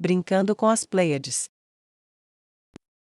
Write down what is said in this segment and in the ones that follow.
brincando com as Pleiades.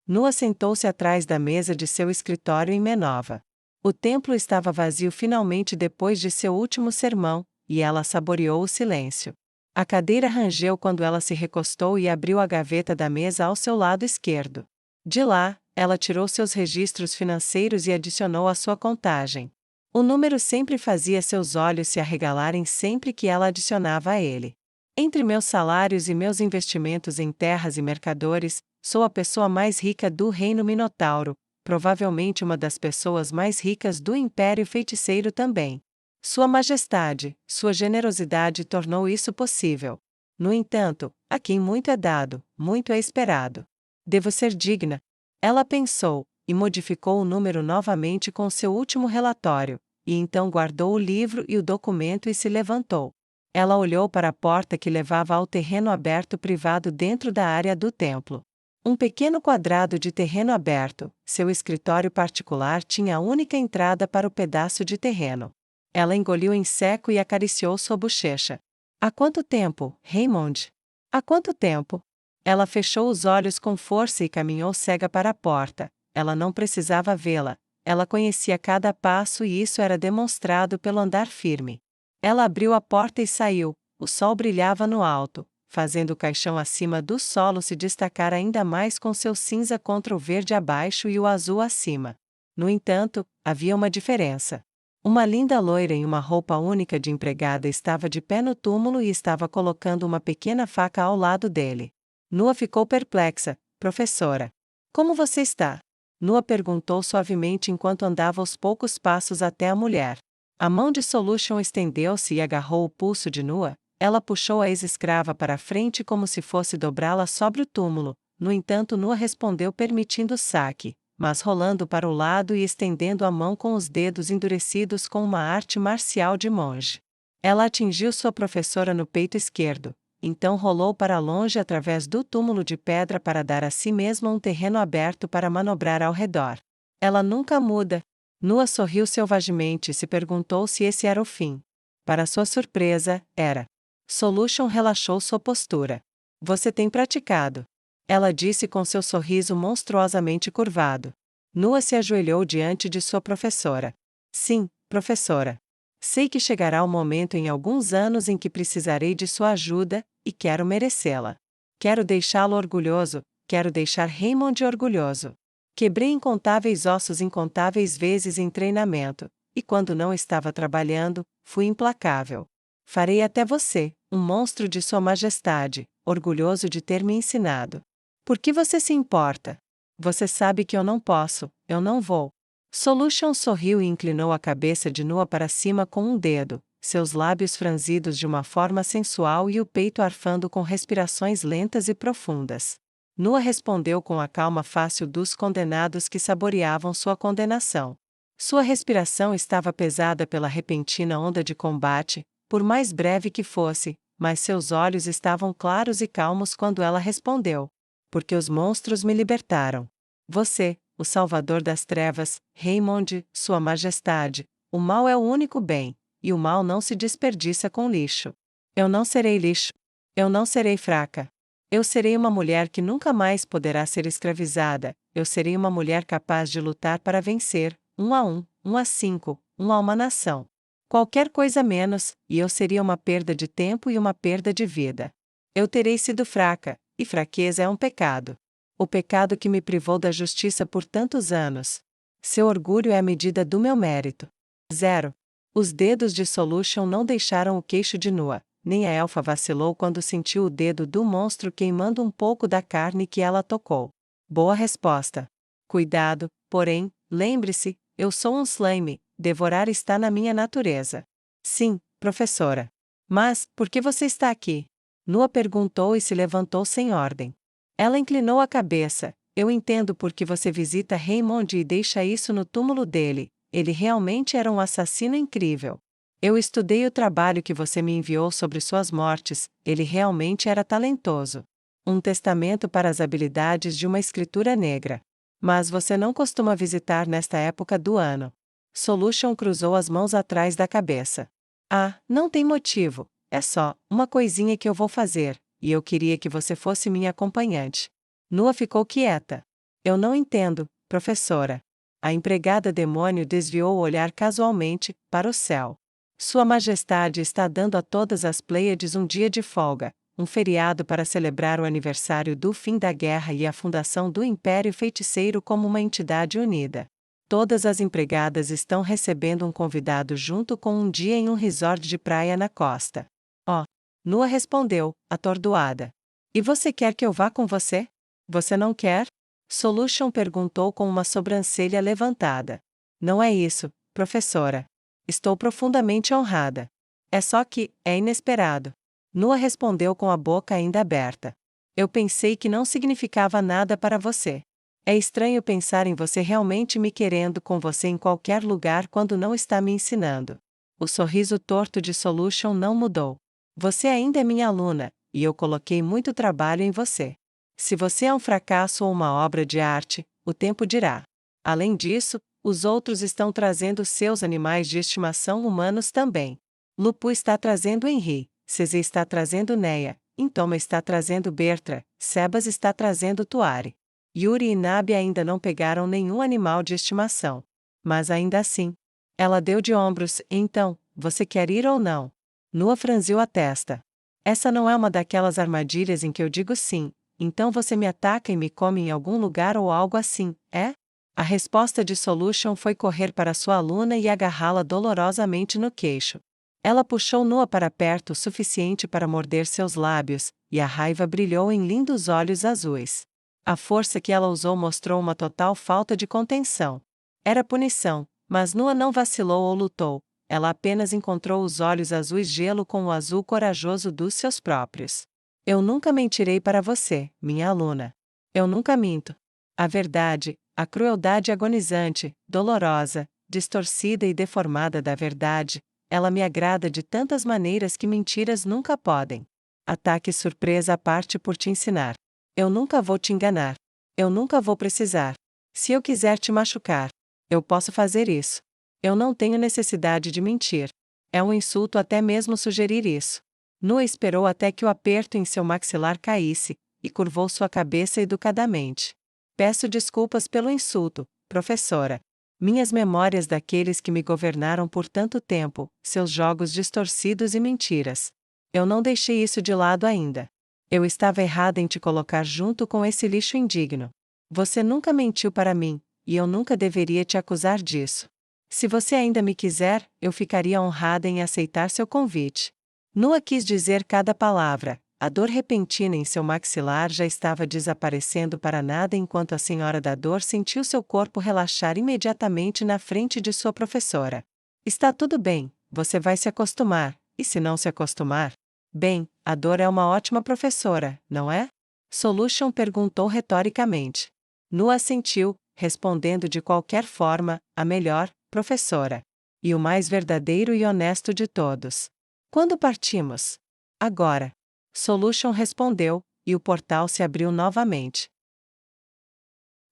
Nua sentou-se atrás da mesa de seu escritório em Menova. O templo estava vazio finalmente depois de seu último sermão, e ela saboreou o silêncio. A cadeira rangeu quando ela se recostou e abriu a gaveta da mesa ao seu lado esquerdo. De lá, ela tirou seus registros financeiros e adicionou à sua contagem. O número sempre fazia seus olhos se arregalarem sempre que ela adicionava a ele. Entre meus salários e meus investimentos em terras e mercadores, sou a pessoa mais rica do Reino Minotauro, provavelmente uma das pessoas mais ricas do Império Feiticeiro também. Sua Majestade, sua generosidade tornou isso possível. No entanto, a quem muito é dado, muito é esperado. Devo ser digna. Ela pensou, e modificou o número novamente com seu último relatório, e então guardou o livro e o documento e se levantou. Ela olhou para a porta que levava ao terreno aberto privado dentro da área do templo. Um pequeno quadrado de terreno aberto, seu escritório particular tinha a única entrada para o pedaço de terreno. Ela engoliu em seco e acariciou sua bochecha. Há quanto tempo, Raymond? Há quanto tempo? Ela fechou os olhos com força e caminhou cega para a porta. Ela não precisava vê-la. Ela conhecia cada passo e isso era demonstrado pelo andar firme. Ela abriu a porta e saiu. O sol brilhava no alto, fazendo o caixão acima do solo se destacar ainda mais com seu cinza contra o verde abaixo e o azul acima. No entanto, havia uma diferença. Uma linda loira em uma roupa única de empregada estava de pé no túmulo e estava colocando uma pequena faca ao lado dele. Nua ficou perplexa. Professora. Como você está? Nua perguntou suavemente enquanto andava aos poucos passos até a mulher. A mão de Solution estendeu-se e agarrou o pulso de Nua. Ela puxou a ex-escrava para a frente como se fosse dobrá-la sobre o túmulo. No entanto, Nua respondeu permitindo o saque, mas rolando para o lado e estendendo a mão com os dedos endurecidos com uma arte marcial de monge. Ela atingiu sua professora no peito esquerdo, então rolou para longe através do túmulo de pedra para dar a si mesma um terreno aberto para manobrar ao redor. Ela nunca muda. Nua sorriu selvagemente e se perguntou se esse era o fim. Para sua surpresa, era. Solution relaxou sua postura. Você tem praticado. Ela disse com seu sorriso monstruosamente curvado. Nua se ajoelhou diante de sua professora. Sim, professora. Sei que chegará o momento em alguns anos em que precisarei de sua ajuda, e quero merecê-la. Quero deixá-lo orgulhoso, quero deixar Raymond orgulhoso. Quebrei incontáveis vezes em treinamento, e quando não estava trabalhando, fui implacável. Farei até você, um monstro de Sua Majestade, orgulhoso de ter me ensinado. Por que você se importa? Você sabe que eu não posso, eu não vou. Solution sorriu e inclinou a cabeça de Nua para cima com um dedo, seus lábios franzidos de uma forma sensual e o peito arfando com respirações lentas e profundas. Nua respondeu com a calma fácil dos condenados que saboreavam sua condenação. Sua respiração estava pesada pela repentina onda de combate, por mais breve que fosse, mas seus olhos estavam claros e calmos quando ela respondeu. Porque os monstros me libertaram. Você, o Salvador das Trevas, Raymond, Sua Majestade, o mal é o único bem, e o mal não se desperdiça com lixo. Eu não serei lixo. Eu não serei fraca. Eu serei uma mulher que nunca mais poderá ser escravizada, eu serei uma mulher capaz de lutar para vencer, 1 a 5, a uma nação. Qualquer coisa menos, e eu seria uma perda de tempo e uma perda de vida. Eu terei sido fraca, e fraqueza é um pecado. O pecado que me privou da justiça por tantos anos. Seu orgulho é a medida do meu mérito. 0. Os dedos de Solution não deixaram o queixo de Nua, nem a elfa vacilou quando sentiu o dedo do monstro queimando um pouco da carne que ela tocou. Boa resposta. Cuidado, porém, lembre-se, eu sou um slime, devorar está na minha natureza. Sim, professora. Mas, por que você está aqui? Nua perguntou e se levantou sem ordem. Ela inclinou a cabeça. Eu entendo por que você visita Raymond e deixa isso no túmulo dele. Ele realmente era um assassino incrível. Eu estudei o trabalho que você me enviou sobre suas mortes, ele realmente era talentoso. Um testamento para as habilidades de uma escritura negra. Mas você não costuma visitar nesta época do ano. Solution cruzou as mãos atrás da cabeça. Ah, não tem motivo, é só uma coisinha que eu vou fazer, e eu queria que você fosse minha acompanhante. Nua ficou quieta. Eu não entendo, professora. A empregada demônio desviou o olhar casualmente, para o céu. Sua Majestade está dando a todas as Pleiades um dia de folga, um feriado para celebrar o aniversário do fim da guerra e a fundação do Império Feiticeiro como uma entidade unida. Todas as empregadas estão recebendo um convidado junto com um dia em um resort de praia na costa. Oh! Nua respondeu, atordoada. E você quer que eu vá com você? Você não quer? Solution perguntou com uma sobrancelha levantada. Não é isso, professora. Estou profundamente honrada. É só que, é inesperado. Nua respondeu com a boca ainda aberta. Eu pensei que não significava nada para você. É estranho pensar em você realmente me querendo com você em qualquer lugar quando não está me ensinando. O sorriso torto de Solution não mudou. Você ainda é minha aluna, e eu coloquei muito trabalho em você. Se você é um fracasso ou uma obra de arte, o tempo dirá. Além disso, os outros estão trazendo seus animais de estimação humanos também. Lupu está trazendo Henri, Cesê está trazendo Neia, Intoma está trazendo Bertra, Sebas está trazendo Tuari. Yuri e Nabi ainda não pegaram nenhum animal de estimação. Mas ainda assim. Ela deu de ombros, então, você quer ir ou não? Nua franziu a testa. Essa não é uma daquelas armadilhas em que eu digo sim, então você me ataca e me come em algum lugar ou algo assim, é? A resposta de Solution foi correr para sua aluna e agarrá-la dolorosamente no queixo. Ela puxou Nua para perto o suficiente para morder seus lábios, e a raiva brilhou em lindos olhos azuis. A força que ela usou mostrou uma total falta de contenção. Era punição, mas Nua não vacilou ou lutou, ela apenas encontrou os olhos azuis gelo com o azul corajoso dos seus próprios. Eu nunca mentirei para você, minha aluna. Eu nunca minto. A verdade, a crueldade agonizante, dolorosa, distorcida e deformada da verdade, ela me agrada de tantas maneiras que mentiras nunca podem. Ataque surpresa à parte por te ensinar. Eu nunca vou te enganar. Eu nunca vou precisar. Se eu quiser te machucar, eu posso fazer isso. Eu não tenho necessidade de mentir. É um insulto até mesmo sugerir isso. Nua esperou até que o aperto em seu maxilar caísse, e curvou sua cabeça educadamente. Peço desculpas pelo insulto, professora. Minhas memórias daqueles que me governaram por tanto tempo, seus jogos distorcidos e mentiras. Eu não deixei isso de lado ainda. Eu estava errada em te colocar junto com esse lixo indigno. Você nunca mentiu para mim, e eu nunca deveria te acusar disso. Se você ainda me quiser, eu ficaria honrada em aceitar seu convite. Nua quis dizer cada palavra, a dor repentina em seu maxilar já estava desaparecendo para nada enquanto a senhora da dor sentiu seu corpo relaxar imediatamente na frente de sua professora. Está tudo bem, você vai se acostumar, e se não se acostumar? Bem, a dor é uma ótima professora, não é? Solution perguntou retoricamente. Nua assentiu, respondendo de qualquer forma, a melhor, professora. E o mais verdadeiro e honesto de todos. Quando partimos? Agora. Solution respondeu, e o portal se abriu novamente.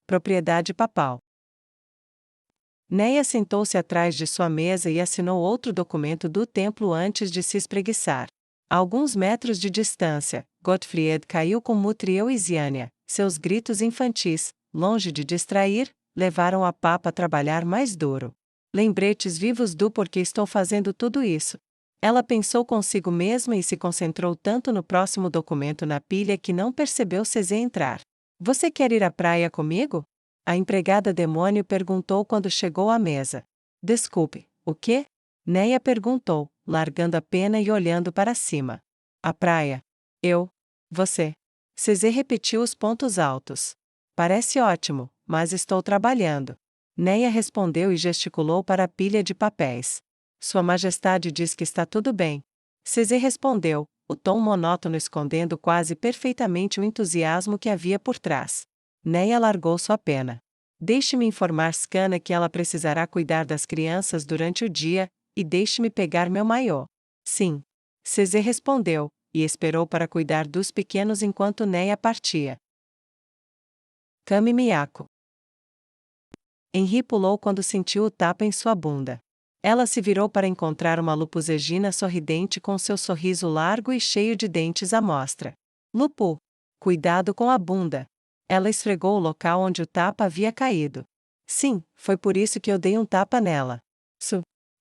Propriedade papal. Neia sentou-se atrás de sua mesa e assinou outro documento do templo antes de se espreguiçar. A alguns metros de distância, Gottfried caiu com Mutriel e Ziania. Seus gritos infantis, longe de distrair, levaram a papa a trabalhar mais duro. Lembretes vivos do porquê estou fazendo tudo isso. Ela pensou consigo mesma e se concentrou tanto no próximo documento na pilha que não percebeu Cesê entrar. Você quer ir à praia comigo? A empregada demônio perguntou quando chegou à mesa. Desculpe, o quê? Neia perguntou, largando a pena e olhando para cima. A praia. Eu. Você. Cesê repetiu os pontos altos. Parece ótimo, mas estou trabalhando. Neia respondeu e gesticulou para a pilha de papéis. Sua Majestade diz que está tudo bem. Cesê respondeu, o tom monótono escondendo quase perfeitamente o entusiasmo que havia por trás. Neia largou sua pena. Deixe-me informar Scana que ela precisará cuidar das crianças durante o dia, e deixe-me pegar meu maiô. Sim. Cesê respondeu, e esperou para cuidar dos pequenos enquanto Neia partia. Kami Miyako. Henri pulou quando sentiu o tapa em sua bunda. Ela se virou para encontrar uma lupusegina sorridente com seu sorriso largo e cheio de dentes à mostra. Lupu. Cuidado com a bunda. Ela esfregou o local onde o tapa havia caído. Sim, foi por isso que eu dei um tapa nela.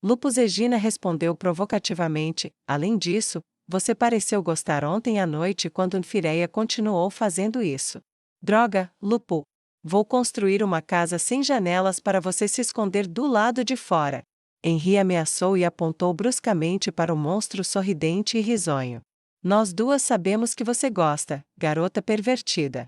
Lupus Egina respondeu provocativamente. Além disso, você pareceu gostar ontem à noite quando Fireia continuou fazendo isso. Droga, Lupu. Vou construir uma casa sem janelas para você se esconder do lado de fora. Henri ameaçou e apontou bruscamente para o monstro sorridente e risonho. Nós duas sabemos que você gosta, garota pervertida.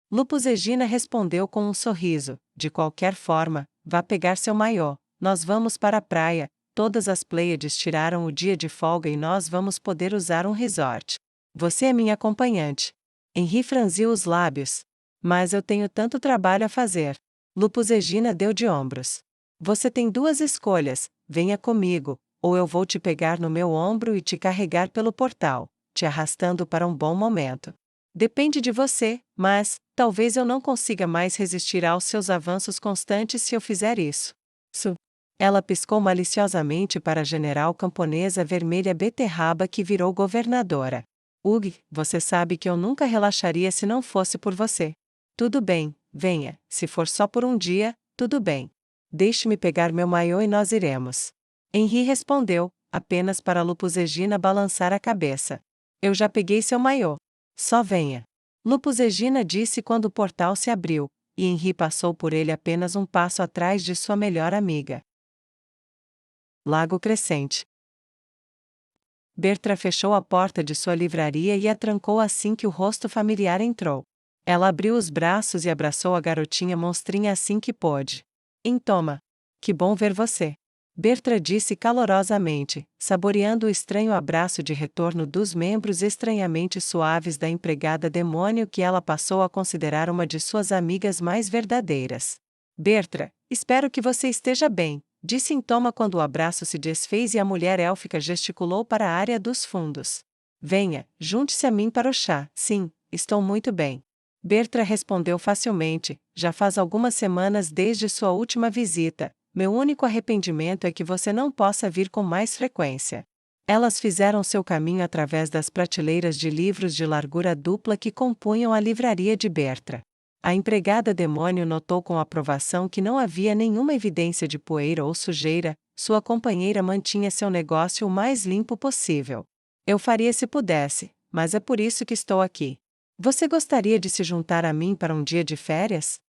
Lupus Egina respondeu com um sorriso. De qualquer forma, vá pegar seu maiô. Nós vamos para a praia, todas as Pleiades tiraram o dia de folga e nós vamos poder usar um resort. Você é minha acompanhante. Henri franziu os lábios. Mas eu tenho tanto trabalho a fazer. Lupus Egina deu de ombros. Você tem duas escolhas, venha comigo, ou eu vou te pegar no meu ombro e te carregar pelo portal, te arrastando para um bom momento. Depende de você, mas, talvez eu não consiga mais resistir aos seus avanços constantes se eu fizer isso. Ela piscou maliciosamente para a general camponesa vermelha beterraba que virou governadora. Ugh, você sabe que eu nunca relaxaria se não fosse por você. Tudo bem, venha, se for só por um dia, tudo bem. Deixe-me pegar meu maiô e nós iremos. Henri respondeu, apenas para Lupus Egina balançar a cabeça. Eu já peguei seu maiô. Só venha. Lupus Egina disse quando o portal se abriu, e Henri passou por ele apenas um passo atrás de sua melhor amiga. Lago Crescente. Bertra fechou a porta de sua livraria e a trancou assim que o rosto familiar entrou. Ela abriu os braços e abraçou a garotinha monstrinha assim que pôde. Toma. Que bom ver você. Bertra disse calorosamente, saboreando o estranho abraço de retorno dos membros estranhamente suaves da empregada demônio que ela passou a considerar uma de suas amigas mais verdadeiras. Bertra, espero que você esteja bem, disse Toma quando o abraço se desfez e a mulher élfica gesticulou para a área dos fundos. Venha, junte-se a mim para o chá. Sim, estou muito bem. Bertra respondeu facilmente, já faz algumas semanas desde sua última visita. Meu único arrependimento é que você não possa vir com mais frequência. Elas fizeram seu caminho através das prateleiras de livros de largura dupla que compunham a livraria de Bertra. A empregada demônio notou com aprovação que não havia nenhuma evidência de poeira ou sujeira, sua companheira mantinha seu negócio o mais limpo possível. Eu faria se pudesse, mas é por isso que estou aqui. Você gostaria de se juntar a mim para um dia de férias?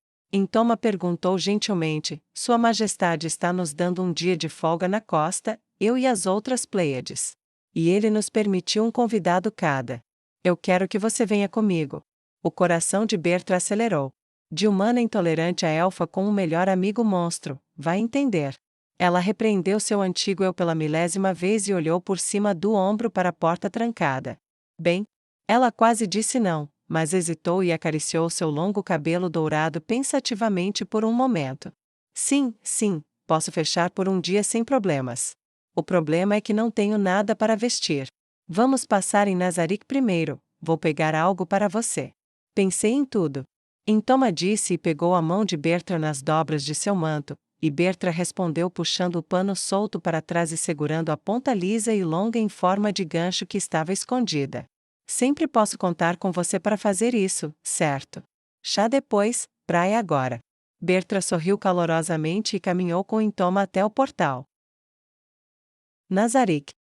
Toma perguntou gentilmente, Sua Majestade está nos dando um dia de folga na costa, eu e as outras Pleiades. E ele nos permitiu um convidado cada. Eu quero que você venha comigo. O coração de Bertra acelerou. De humana intolerante a elfa com um melhor amigo monstro, vai entender. Ela repreendeu seu antigo eu pela milésima vez e olhou por cima do ombro para a porta trancada. Bem, ela quase disse não, mas hesitou e acariciou seu longo cabelo dourado pensativamente por um momento. Sim, posso fechar por um dia sem problemas. O problema é que não tenho nada para vestir. Vamos passar em Nazarick primeiro, vou pegar algo para você. Pensei em tudo. Toma disse e pegou a mão de Bertra nas dobras de seu manto, e Bertra respondeu puxando o pano solto para trás e segurando a ponta lisa e longa em forma de gancho que estava escondida. Sempre posso contar com você para fazer isso, certo? Chá depois, praia agora. Bertra sorriu calorosamente e caminhou com Toma até o portal. Nazarick.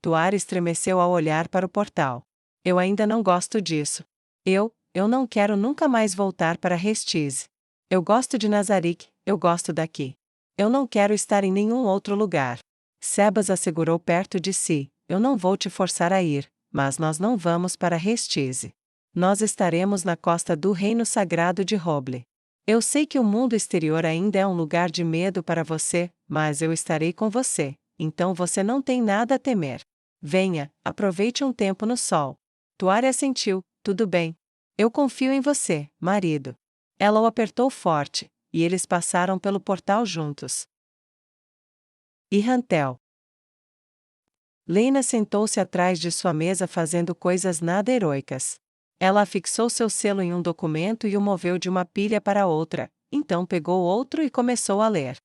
Tuar estremeceu ao olhar para o portal. Eu ainda não gosto disso. Eu não quero nunca mais voltar para Restize. Eu gosto de Nazarick, eu gosto daqui. Eu não quero estar em nenhum outro lugar. Sebas assegurou perto de si, eu não vou te forçar a ir, mas nós não vamos para Restize. Nós estaremos na costa do Reino Sagrado de Roble. Eu sei que o mundo exterior ainda é um lugar de medo para você, mas eu estarei com você, então você não tem nada a temer. Venha, aproveite um tempo no sol. Tuar assentiu, tudo bem. Eu confio em você, marido. Ela o apertou forte, e eles passaram pelo portal juntos. Irrantel. Lena sentou-se atrás de sua mesa fazendo coisas nada heroicas. Ela afixou seu selo em um documento e o moveu de uma pilha para outra, então pegou outro e começou a ler.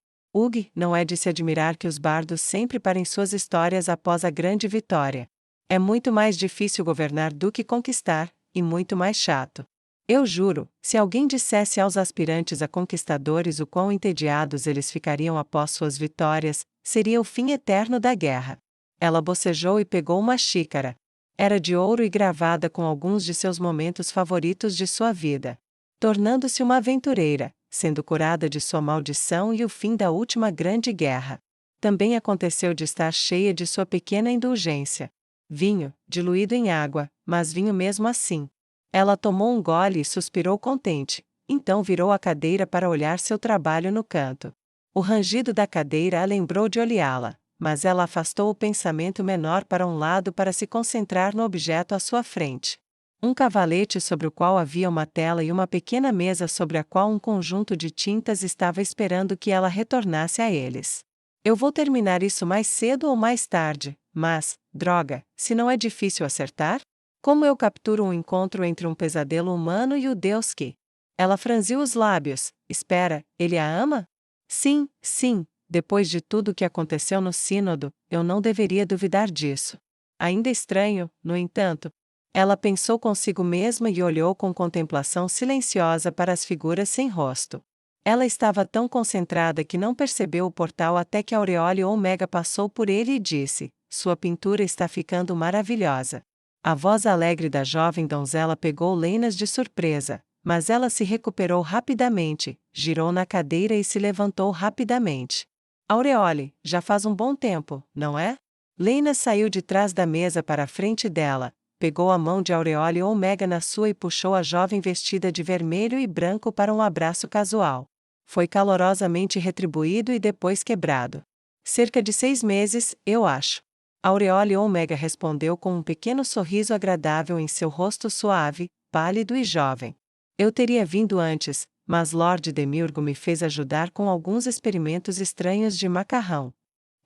Não é de se admirar que os bardos sempre parem suas histórias após a grande vitória. É muito mais difícil governar do que conquistar, e muito mais chato. Eu juro, se alguém dissesse aos aspirantes a conquistadores o quão entediados eles ficariam após suas vitórias, seria o fim eterno da guerra. Ela bocejou e pegou uma xícara. Era de ouro e gravada com alguns de seus momentos favoritos de sua vida. Tornando-se uma aventureira, sendo curada de sua maldição e o fim da última grande guerra. Também aconteceu de estar cheia de sua pequena indulgência. Vinho, diluído em água, mas vinho mesmo assim. Ela tomou um gole e suspirou contente, então virou a cadeira para olhar seu trabalho no canto. O rangido da cadeira a lembrou de olhá-la, mas ela afastou o pensamento menor para um lado para se concentrar no objeto à sua frente. Um cavalete sobre o qual havia uma tela e uma pequena mesa sobre a qual um conjunto de tintas estava esperando que ela retornasse a eles. Eu vou terminar isso mais cedo ou mais tarde, mas, droga, se não é difícil acertar? Como eu capturo um encontro entre um pesadelo humano e o Deus que... Ela franziu os lábios. Espera, ele a ama? Sim, sim, depois de tudo o que aconteceu no sínodo, eu não deveria duvidar disso. Ainda estranho, no entanto. Ela pensou consigo mesma e olhou com contemplação silenciosa para as figuras sem rosto. Ela estava tão concentrada que não percebeu o portal até que Aureole Omega passou por ele e disse: "Sua pintura está ficando maravilhosa." A voz alegre da jovem donzela pegou Leinas de surpresa, mas ela se recuperou rapidamente, girou na cadeira e se levantou rapidamente. Aureole, já faz um bom tempo, não é? Leinas saiu de trás da mesa para a frente dela, pegou a mão de Aureole Omega na sua e puxou a jovem vestida de vermelho e branco para um abraço casual. Foi calorosamente retribuído e depois quebrado. Cerca de 6 meses, eu acho. Aureole Omega respondeu com um pequeno sorriso agradável em seu rosto suave, pálido e jovem. Eu teria vindo antes, mas Lord Demiurgo me fez ajudar com alguns experimentos estranhos de macarrão.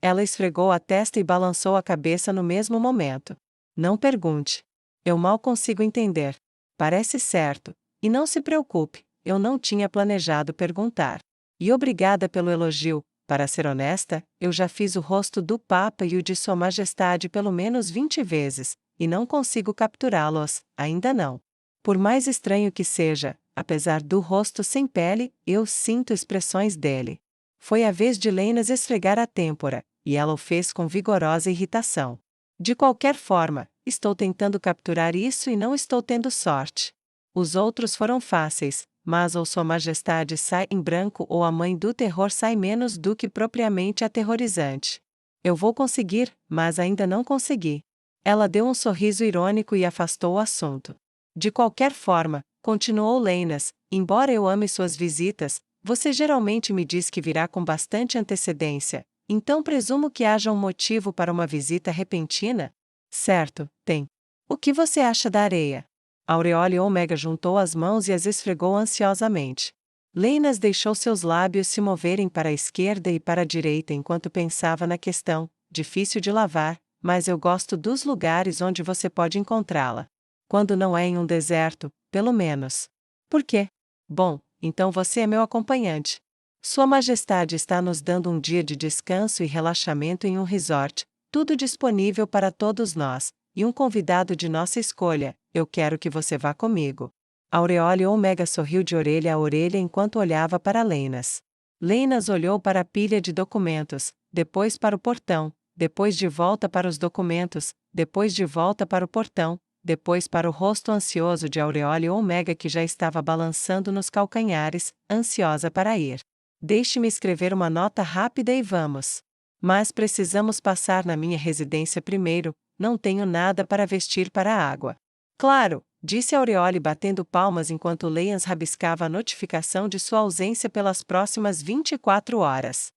Ela esfregou a testa e balançou a cabeça no mesmo momento. Não pergunte. Eu mal consigo entender. Parece certo. E não se preocupe, eu não tinha planejado perguntar. E obrigada pelo elogio. Para ser honesta, eu já fiz o rosto do Papa e o de Sua Majestade pelo menos 20 vezes, e não consigo capturá-los, ainda não. Por mais estranho que seja, apesar do rosto sem pele, eu sinto expressões dele. Foi a vez de Leinas esfregar a têmpora, e ela o fez com vigorosa irritação. De qualquer forma, estou tentando capturar isso e não estou tendo sorte. Os outros foram fáceis, mas ou Sua Majestade sai em branco ou a mãe do terror sai menos do que propriamente aterrorizante. Eu vou conseguir, mas ainda não consegui. Ela deu um sorriso irônico e afastou o assunto. De qualquer forma, continuou Leinas, embora eu ame suas visitas, você geralmente me diz que virá com bastante antecedência, então presumo que haja um motivo para uma visita repentina? Certo, tem. O que você acha da areia? Aureole Omega juntou as mãos e as esfregou ansiosamente. Leinas deixou seus lábios se moverem para a esquerda e para a direita enquanto pensava na questão, difícil de lavar, mas eu gosto dos lugares onde você pode encontrá-la. Quando não é em um deserto, pelo menos. Por quê? Bom, então você é meu acompanhante. Sua Majestade está nos dando um dia de descanso e relaxamento em um resort, tudo disponível para todos nós, e um convidado de nossa escolha. Eu quero que você vá comigo. Aureole Omega sorriu de orelha a orelha enquanto olhava para Leinas. Leinas olhou para a pilha de documentos, depois para o portão, depois de volta para os documentos, depois de volta para o portão, depois para o rosto ansioso de Aureole Omega que já estava balançando nos calcanhares, ansiosa para ir. Deixe-me escrever uma nota rápida e vamos. Mas precisamos passar na minha residência primeiro, não tenho nada para vestir para a água. Claro, disse Aureole batendo palmas enquanto Leinas rabiscava a notificação de sua ausência pelas próximas 24 horas.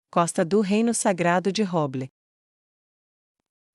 Costa do Reino Sagrado de Roble.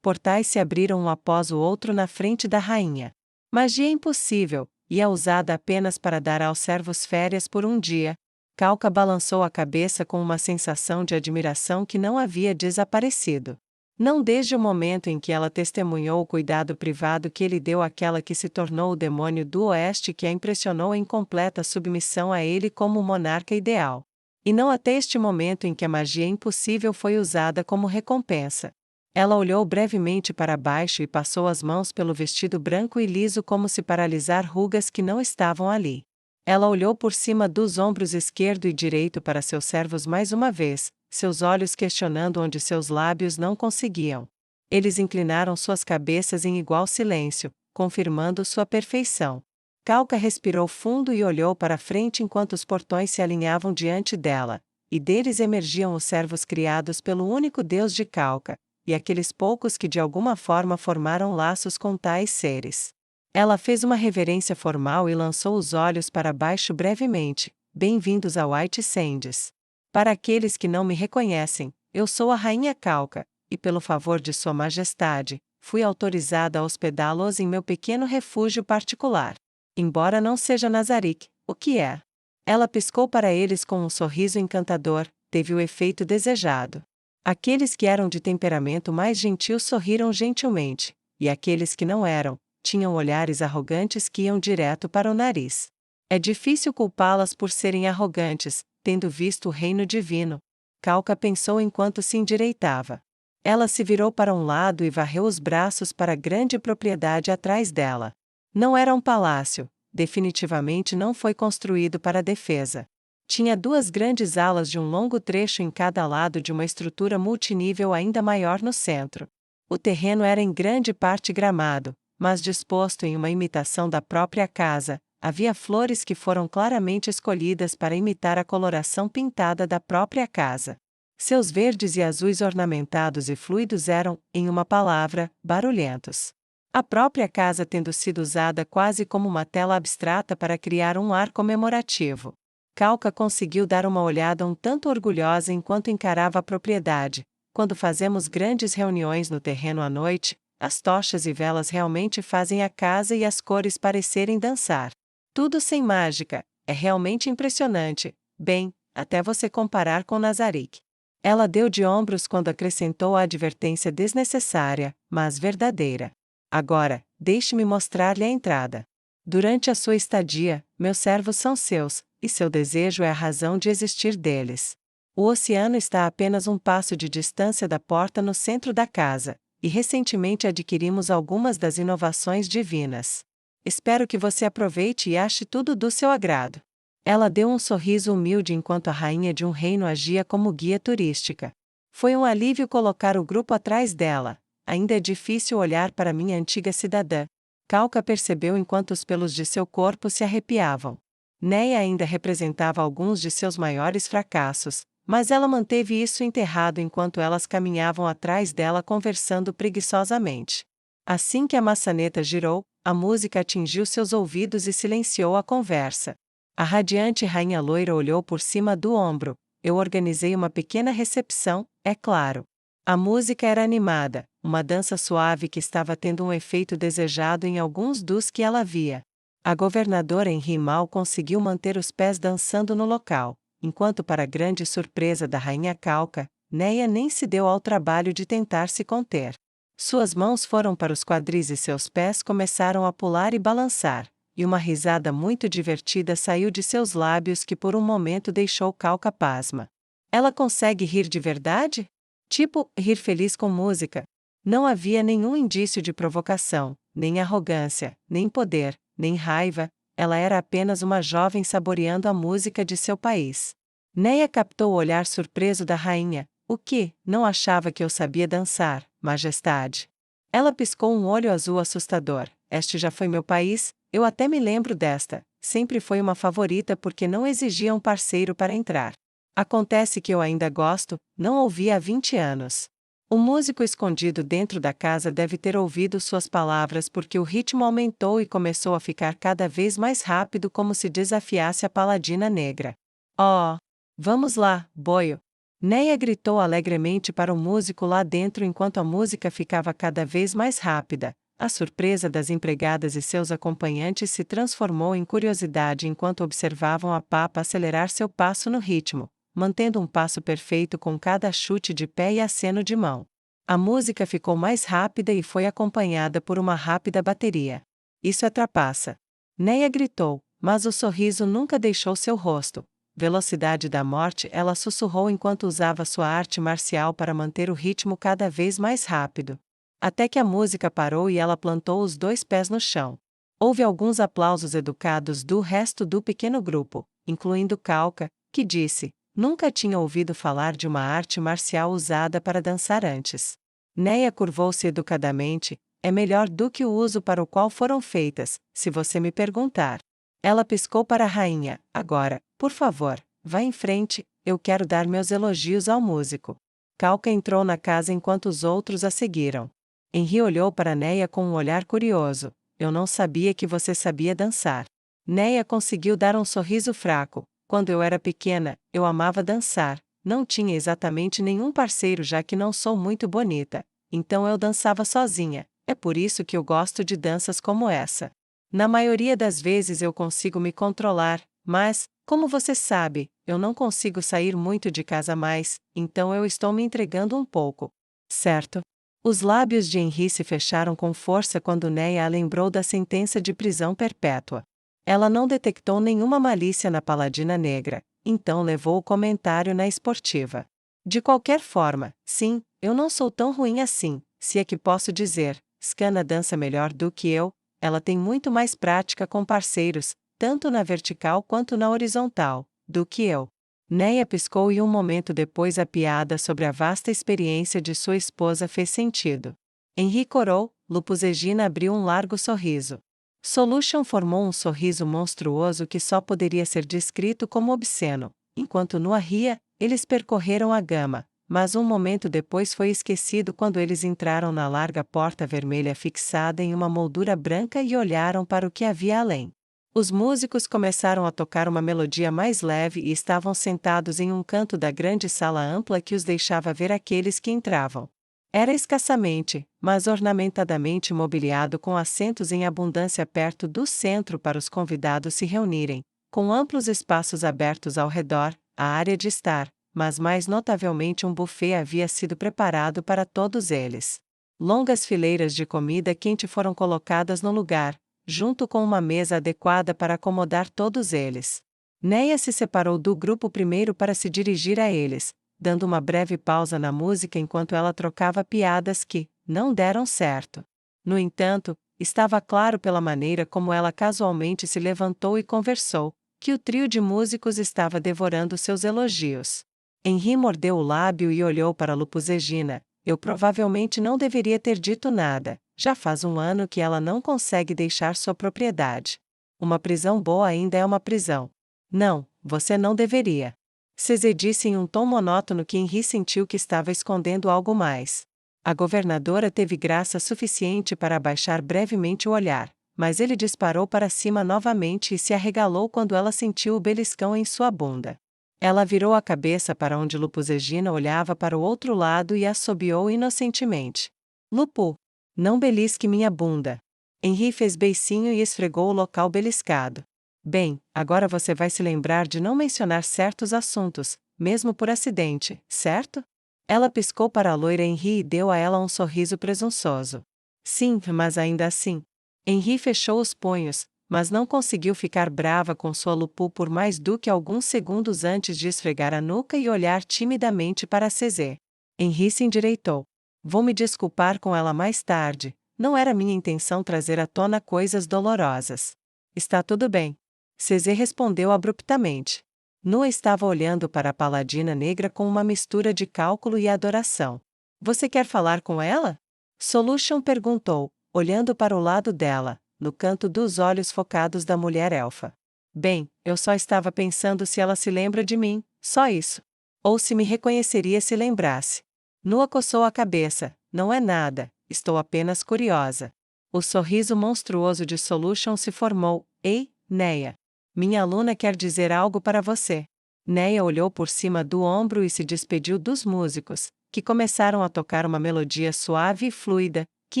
Portais se abriram um após o outro na frente da rainha. Magia impossível, e é usada apenas para dar aos servos férias por um dia. Calca balançou a cabeça com uma sensação de admiração que não havia desaparecido. Não desde o momento em que ela testemunhou o cuidado privado que ele deu àquela que se tornou o demônio do Oeste que a impressionou em completa submissão a ele como o monarca ideal. E não até este momento em que a magia impossível foi usada como recompensa. Ela olhou brevemente para baixo e passou as mãos pelo vestido branco e liso como se para alisar rugas que não estavam ali. Ela olhou por cima dos ombros esquerdo e direito para seus servos mais uma vez, seus olhos questionando onde seus lábios não conseguiam. Eles inclinaram suas cabeças em igual silêncio, confirmando sua perfeição. Calca respirou fundo e olhou para frente enquanto os portões se alinhavam diante dela, e deles emergiam os servos criados pelo único Deus de Calca, e aqueles poucos que de alguma forma formaram laços com tais seres. Ela fez uma reverência formal e lançou os olhos para baixo brevemente. Bem-vindos a White Sands. Para aqueles que não me reconhecem, eu sou a Rainha Calca, e pelo favor de Sua Majestade, fui autorizada a hospedá-los em meu pequeno refúgio particular. Embora não seja Nazarick, o que é? Ela piscou para eles com um sorriso encantador, teve o efeito desejado. Aqueles que eram de temperamento mais gentil sorriram gentilmente, e aqueles que não eram, tinham olhares arrogantes que iam direto para o nariz. É difícil culpá-las por serem arrogantes, tendo visto o reino divino. Calca pensou enquanto se endireitava. Ela se virou para um lado e varreu os braços para a grande propriedade atrás dela. Não era um palácio, definitivamente não foi construído para defesa. Tinha duas grandes alas de um longo trecho em cada lado de uma estrutura multinível ainda maior no centro. O terreno era em grande parte gramado, mas disposto em uma imitação da própria casa. Havia flores que foram claramente escolhidas para imitar a coloração pintada da própria casa. Seus verdes e azuis ornamentados e fluidos eram, em uma palavra, barulhentos. A própria casa tendo sido usada quase como uma tela abstrata para criar um ar comemorativo. Calca conseguiu dar uma olhada um tanto orgulhosa enquanto encarava a propriedade. Quando fazemos grandes reuniões no terreno à noite, as tochas e velas realmente fazem a casa e as cores parecerem dançar. Tudo sem mágica, é realmente impressionante, bem, até você comparar com Nazarick. Ela deu de ombros quando acrescentou a advertência desnecessária, mas verdadeira. Agora, deixe-me mostrar-lhe a entrada. Durante a sua estadia, meus servos são seus, e seu desejo é a razão de existir deles. O oceano está a apenas um passo de distância da porta no centro da casa, e recentemente adquirimos algumas das inovações divinas. Espero que você aproveite e ache tudo do seu agrado. Ela deu um sorriso humilde enquanto a rainha de um reino agia como guia turística. Foi um alívio colocar o grupo atrás dela. Ainda é difícil olhar para minha antiga cidadã. Calca percebeu enquanto os pelos de seu corpo se arrepiavam. Neia ainda representava alguns de seus maiores fracassos, mas ela manteve isso enterrado enquanto elas caminhavam atrás dela conversando preguiçosamente. Assim que a maçaneta girou, a música atingiu seus ouvidos e silenciou a conversa. A radiante rainha loira olhou por cima do ombro. Eu organizei uma pequena recepção, é claro. A música era animada, uma dança suave que estava tendo um efeito desejado em alguns dos que ela via. A governadora Henri mal conseguiu manter os pés dançando no local, enquanto para grande surpresa da rainha Calca, Neia nem se deu ao trabalho de tentar se conter. Suas mãos foram para os quadris e seus pés começaram a pular e balançar, e uma risada muito divertida saiu de seus lábios que por um momento deixou Calca pasma. Ela consegue rir de verdade? Tipo, rir feliz com música. Não havia nenhum indício de provocação, nem arrogância, nem poder, nem raiva. Ela era apenas uma jovem saboreando a música de seu país. Neia captou o olhar surpreso da rainha. O que? Não achava que eu sabia dançar, majestade. Ela piscou um olho azul assustador. Este já foi meu país, eu até me lembro desta. Sempre foi uma favorita porque não exigia um parceiro para entrar. Acontece que eu ainda gosto, não ouvi há 20 anos. O músico escondido dentro da casa deve ter ouvido suas palavras porque o ritmo aumentou e começou a ficar cada vez mais rápido como se desafiasse a paladina negra. Oh! Vamos lá, boio! Neia gritou alegremente para o músico lá dentro enquanto a música ficava cada vez mais rápida. A surpresa das empregadas e seus acompanhantes se transformou em curiosidade enquanto observavam a papa acelerar seu passo no ritmo, mantendo um passo perfeito com cada chute de pé e aceno de mão. A música ficou mais rápida e foi acompanhada por uma rápida bateria. Isso é trapaça! Neia gritou, mas o sorriso nunca deixou seu rosto. velocidade da morte, ela sussurrou enquanto usava sua arte marcial para manter o ritmo cada vez mais rápido. Até que a música parou e ela plantou os 2 pés no chão. Houve alguns aplausos educados do resto do pequeno grupo, incluindo Calca, que disse: nunca tinha ouvido falar de uma arte marcial usada para dançar antes. Neia curvou-se educadamente: é melhor do que o uso para o qual foram feitas, se você me perguntar. Ela piscou para a rainha: agora, por favor, vá em frente, eu quero dar meus elogios ao músico. Calca entrou na casa enquanto os outros a seguiram. Henri olhou para Neia com um olhar curioso: eu não sabia que você sabia dançar. Neia conseguiu dar um sorriso fraco: quando eu era pequena, eu amava dançar, não tinha exatamente nenhum parceiro já que não sou muito bonita, então eu dançava sozinha, é por isso que eu gosto de danças como essa. Na maioria das vezes eu consigo me controlar, mas, como você sabe, eu não consigo sair muito de casa mais, então eu estou me entregando um pouco. Certo? Os lábios de Henri se fecharam com força quando Neia a lembrou da sentença de prisão perpétua. Ela não detectou nenhuma malícia na Paladina Negra, então levou o comentário na esportiva. De qualquer forma, sim, eu não sou tão ruim assim, se é que posso dizer. Scanna dança melhor do que eu. Ela tem muito mais prática com parceiros, tanto na vertical quanto na horizontal, do que eu. Neia piscou e um momento depois a piada sobre a vasta experiência de sua esposa fez sentido. Henri corou, Lupus Egina abriu um largo sorriso. Solution formou um sorriso monstruoso que só poderia ser descrito como obsceno. Enquanto Nua ria, eles percorreram a gama, mas um momento depois foi esquecido quando eles entraram na larga porta vermelha fixada em uma moldura branca e olharam para o que havia além. Os músicos começaram a tocar uma melodia mais leve e estavam sentados em um canto da grande sala ampla que os deixava ver aqueles que entravam. Era escassamente, mas ornamentadamente mobiliado com assentos em abundância perto do centro para os convidados se reunirem, com amplos espaços abertos ao redor, a área de estar, mas mais notavelmente um buffet havia sido preparado para todos eles. Longas fileiras de comida quente foram colocadas no lugar, junto com uma mesa adequada para acomodar todos eles. Neia se separou do grupo primeiro para se dirigir a eles, dando uma breve pausa na música enquanto ela trocava piadas que não deram certo. No entanto, estava claro pela maneira como ela casualmente se levantou e conversou, que o trio de músicos estava devorando seus elogios. Henri mordeu o lábio e olhou para Lupus Egina. Eu provavelmente não deveria ter dito nada, já faz um ano que ela não consegue deixar sua propriedade. Uma prisão boa ainda é uma prisão. Não, você não deveria. Cesé disse em um tom monótono que Henri sentiu que estava escondendo algo mais. A governadora teve graça suficiente para abaixar brevemente o olhar, mas ele disparou para cima novamente e se arregalou quando ela sentiu o beliscão em sua bunda. Ela virou a cabeça para onde Lupus Egina olhava para o outro lado e assobiou inocentemente. Lupu, não belisque minha bunda. Henri fez beicinho e esfregou o local beliscado. Bem, agora você vai se lembrar de não mencionar certos assuntos, mesmo por acidente, certo? Ela piscou para a loira Henri e deu a ela um sorriso presunçoso. Sim, mas ainda assim. Henri fechou os punhos, mas não conseguiu ficar brava com sua Lupu por mais do que alguns segundos antes de esfregar a nuca e olhar timidamente para Cesé. Henri se endireitou. Vou me desculpar com ela mais tarde, não era minha intenção trazer à tona coisas dolorosas. Está tudo bem. Cesé respondeu abruptamente. Nua estava olhando para a Paladina Negra com uma mistura de cálculo e adoração. Você quer falar com ela? Solution perguntou, olhando para o lado dela, no canto dos olhos focados da mulher elfa. Bem, eu só estava pensando se ela se lembra de mim, só isso. Ou se me reconheceria se lembrasse. Nua coçou a cabeça. Não é nada, estou apenas curiosa. O sorriso monstruoso de Solution se formou. Ei, Neia. Minha aluna quer dizer algo para você. Neia olhou por cima do ombro e se despediu dos músicos, que começaram a tocar uma melodia suave e fluida, que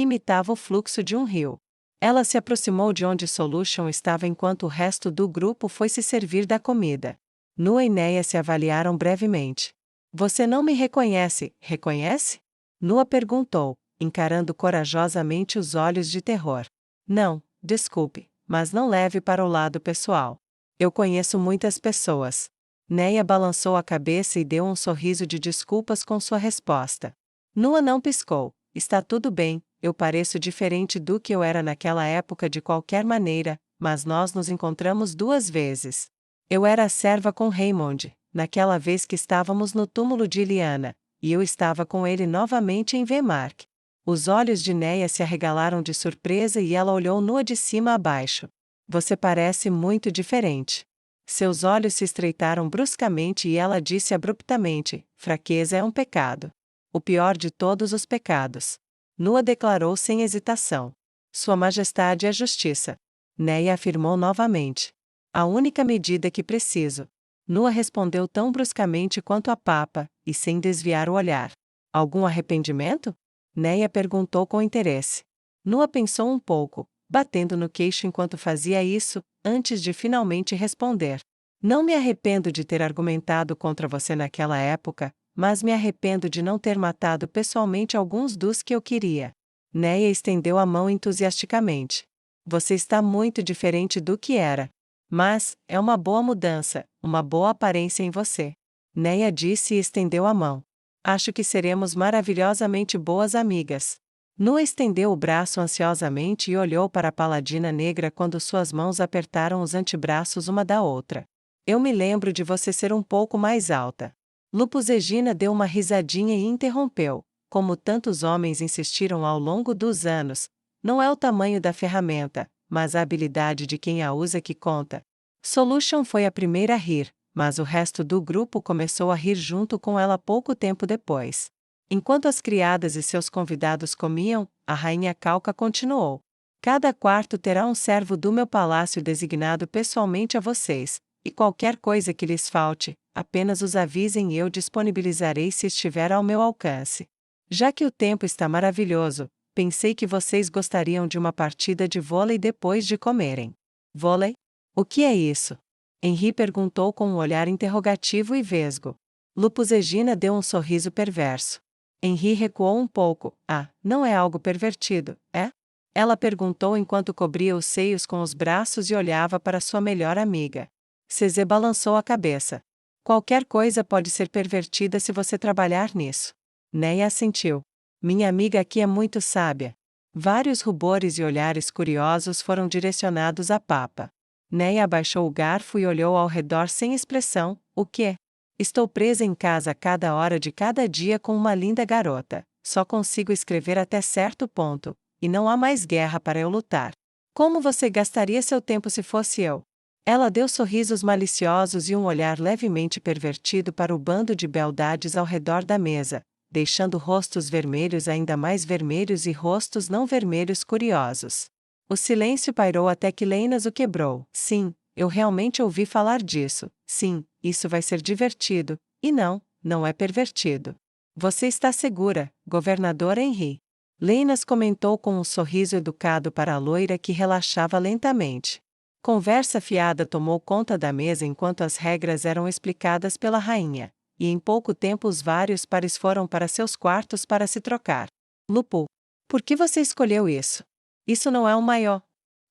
imitava o fluxo de um rio. Ela se aproximou de onde Solution estava enquanto o resto do grupo foi se servir da comida. Nua e Neia se avaliaram brevemente. Você não me reconhece, reconhece? Nua perguntou, encarando corajosamente os olhos de terror. Não, desculpe, mas não leve para o lado pessoal. Eu conheço muitas pessoas. Neia balançou a cabeça e deu um sorriso de desculpas com sua resposta. Nua não piscou. Está tudo bem, eu pareço diferente do que eu era naquela época de qualquer maneira, mas nós nos encontramos 2 vezes. Eu era a serva com Raymond, naquela vez que estávamos no túmulo de Iliana, e eu estava com ele novamente em Wemark. Os olhos de Neia se arregalaram de surpresa e ela olhou nua de cima a baixo. Você parece muito diferente. Seus olhos se estreitaram bruscamente e ela disse abruptamente: fraqueza é um pecado. O pior de todos os pecados. Nua declarou sem hesitação. Sua Majestade é justiça. Neia afirmou novamente. A única medida que preciso. Nua respondeu tão bruscamente quanto a papa, e sem desviar o olhar. Algum arrependimento? Neia perguntou com interesse. Nua pensou um pouco, batendo no queixo enquanto fazia isso, antes de finalmente responder. Não me arrependo de ter argumentado contra você naquela época, mas me arrependo de não ter matado pessoalmente alguns dos que eu queria. Neia estendeu a mão entusiasticamente. Você está muito diferente do que era. Mas, é uma boa mudança, uma boa aparência em você. Neia disse e estendeu a mão. Acho que seremos maravilhosamente boas amigas. Nua estendeu o braço ansiosamente e olhou para a paladina negra quando suas mãos apertaram os antebraços uma da outra. Eu me lembro de você ser um pouco mais alta. Lupus Egina deu uma risadinha e interrompeu. Como tantos homens insistiram ao longo dos anos, não é o tamanho da ferramenta, mas a habilidade de quem a usa que conta. Solution foi a primeira a rir, mas o resto do grupo começou a rir junto com ela pouco tempo depois. Enquanto as criadas e seus convidados comiam, a rainha Calca continuou. Cada quarto terá um servo do meu palácio designado pessoalmente a vocês, e qualquer coisa que lhes falte, apenas os avisem e eu disponibilizarei se estiver ao meu alcance. Já que o tempo está maravilhoso, pensei que vocês gostariam de uma partida de vôlei depois de comerem. Vôlei? O que é isso? Henri perguntou com um olhar interrogativo e vesgo. Lupus Egina deu um sorriso perverso. Henri recuou um pouco. Ah, não é algo pervertido, é? Ela perguntou enquanto cobria os seios com os braços e olhava para sua melhor amiga. Cesé balançou a cabeça. Qualquer coisa pode ser pervertida se você trabalhar nisso. Neia assentiu. Minha amiga aqui é muito sábia. Vários rubores e olhares curiosos foram direcionados à papa. Neia abaixou o garfo e olhou ao redor sem expressão. O quê? Estou presa em casa a cada hora de cada dia com uma linda garota. Só consigo escrever até certo ponto, e não há mais guerra para eu lutar. Como você gastaria seu tempo se fosse eu? Ela deu sorrisos maliciosos e um olhar levemente pervertido para o bando de beldades ao redor da mesa, deixando rostos vermelhos ainda mais vermelhos e rostos não vermelhos curiosos. O silêncio pairou até que Leinas o quebrou. Sim, eu realmente ouvi falar disso. Sim, isso vai ser divertido. E não, não é pervertido. Você está segura, governador Henri. Leinas comentou com um sorriso educado para a loira que relaxava lentamente. Conversa fiada tomou conta da mesa enquanto as regras eram explicadas pela rainha, e em pouco tempo os vários pares foram para seus quartos para se trocar. Lupu, por que você escolheu isso? Isso não é um maiô.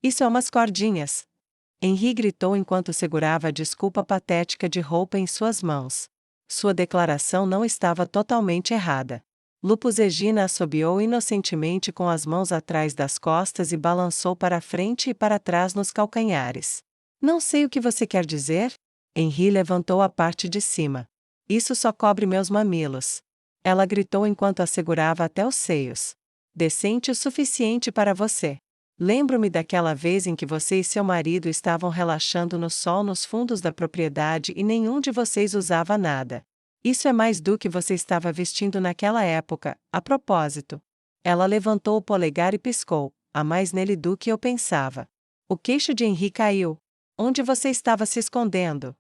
Isso é umas cordinhas. Henri gritou enquanto segurava a desculpa patética de roupa em suas mãos. Sua declaração não estava totalmente errada. Lupus Egina assobiou inocentemente com as mãos atrás das costas e balançou para a frente e para trás nos calcanhares. Não sei o que você quer dizer? Henri levantou a parte de cima. Isso só cobre meus mamilos. Ela gritou enquanto a segurava até os seios. Decente o suficiente para você. Lembro-me daquela vez em que você e seu marido estavam relaxando no sol nos fundos da propriedade e nenhum de vocês usava nada. Isso é mais do que você estava vestindo naquela época, a propósito. Ela levantou o polegar e piscou, há mais nele do que eu pensava. O queixo de Henri caiu. Onde você estava se escondendo?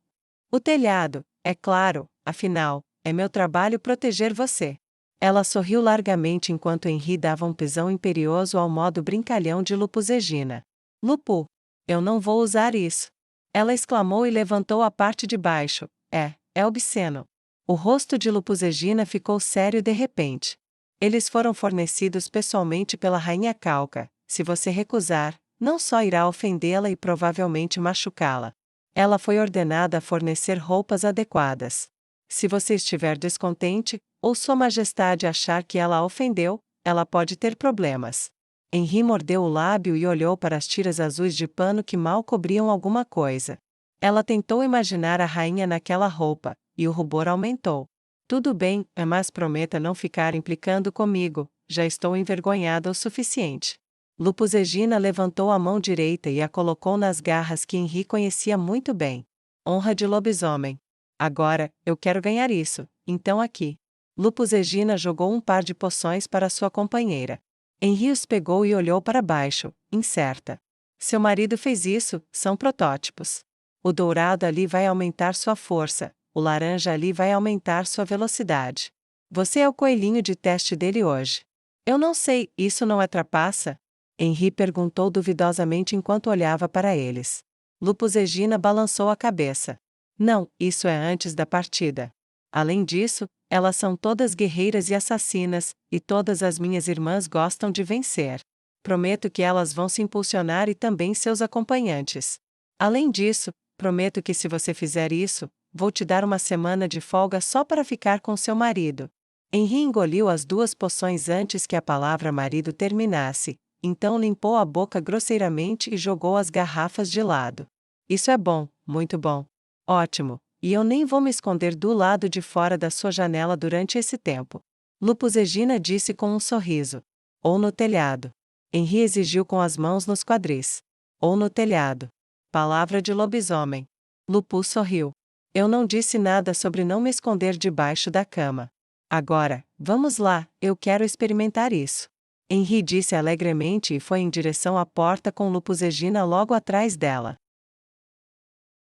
O telhado, é claro, afinal, é meu trabalho proteger você. Ela sorriu largamente enquanto Henri dava um pisão imperioso ao modo brincalhão de Lupus Egina. Lupu, eu não vou usar isso. Ela exclamou e levantou a parte de baixo. É obsceno. O rosto de Lupus Egina ficou sério de repente. Eles foram fornecidos pessoalmente pela rainha Calca. Se você recusar, não só irá ofendê-la e provavelmente machucá-la. Ela foi ordenada a fornecer roupas adequadas. Se você estiver descontente, ou Sua Majestade achar que ela a ofendeu, ela pode ter problemas. Henri mordeu o lábio e olhou para as tiras azuis de pano que mal cobriam alguma coisa. Ela tentou imaginar a rainha naquela roupa, e o rubor aumentou. Tudo bem, mas prometa não ficar implicando comigo, já estou envergonhada o suficiente. Lupus Egina levantou a mão direita e a colocou nas garras que Henri conhecia muito bem. Honra de lobisomem. Agora, eu quero ganhar isso, então aqui. Lupus Egina jogou um par de poções para sua companheira. Henri os pegou e olhou para baixo, incerta. Seu marido fez isso, são protótipos. O dourado ali vai aumentar sua força, o laranja ali vai aumentar sua velocidade. Você é o coelhinho de teste dele hoje. Eu não sei, isso não é trapaça? Henri perguntou duvidosamente enquanto olhava para eles. Lupus Egina balançou a cabeça. Não, isso é antes da partida. Além disso, elas são todas guerreiras e assassinas, e todas as minhas irmãs gostam de vencer. Prometo que elas vão se impulsionar e também seus acompanhantes. Além disso, prometo que se você fizer isso, vou te dar uma semana de folga só para ficar com seu marido. Henri engoliu as 2 poções antes que a palavra marido terminasse, então limpou a boca grosseiramente e jogou as garrafas de lado. Isso é bom, muito bom. Ótimo, e eu nem vou me esconder do lado de fora da sua janela durante esse tempo. Lupus Egina disse com um sorriso. Ou no telhado. Henri exigiu com as mãos nos quadris. Ou no telhado. Palavra de lobisomem. Lupus sorriu. Eu não disse nada sobre não me esconder debaixo da cama. Agora, vamos lá, eu quero experimentar isso. Henri disse alegremente e foi em direção à porta com Lupus Egina logo atrás dela.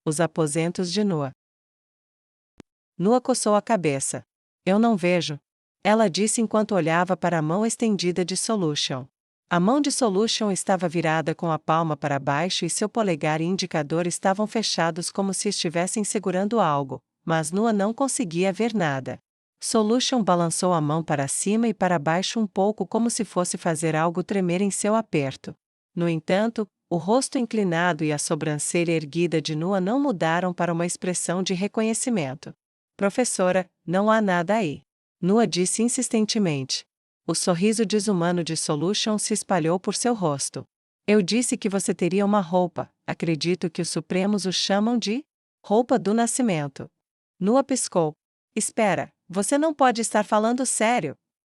Os aposentos de Nua. Nua coçou a cabeça. Eu não vejo. Ela disse enquanto olhava para a mão estendida de Solution. A mão de Solution estava virada com a palma para baixo e seu polegar e indicador estavam fechados como se estivessem segurando algo, mas Nua não conseguia ver nada. Solution balançou a mão para cima e para baixo um pouco como se fosse fazer algo tremer em seu aperto. No entanto, o rosto inclinado e a sobrancelha erguida de Nua não mudaram para uma expressão de reconhecimento. Professora, não há nada aí. Nua disse insistentemente. O sorriso desumano de Solution se espalhou por seu rosto. Eu disse que você teria uma roupa, acredito que os Supremos o chamam de roupa do nascimento. Nua piscou. Espera, você não pode estar falando sério.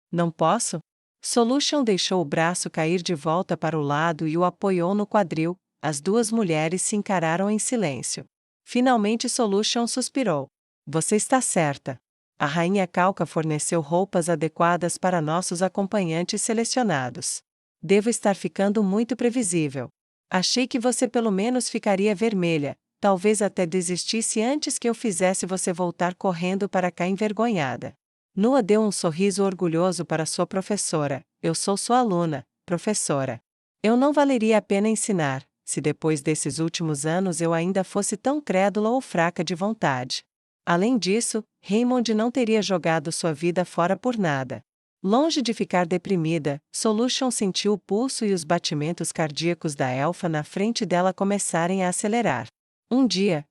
Não posso? Solution deixou o braço cair de volta para o lado e o apoiou no quadril. As 2 mulheres se encararam em silêncio. Finalmente Solution suspirou. Você está certa. A rainha Calca forneceu roupas adequadas para nossos acompanhantes selecionados. Devo estar ficando muito previsível. Achei que você pelo menos ficaria vermelha, talvez até desistisse antes que eu fizesse você voltar correndo para cá envergonhada. Nua deu um sorriso orgulhoso para sua professora. Eu sou sua aluna, professora. Eu não valeria a pena ensinar, se depois desses últimos anos eu ainda fosse tão crédula ou fraca de vontade. Além disso, Raymond não teria jogado sua vida fora por nada. Longe de ficar deprimida, Solution sentiu o pulso e os batimentos cardíacos da elfa na frente dela começarem a acelerar. Um dia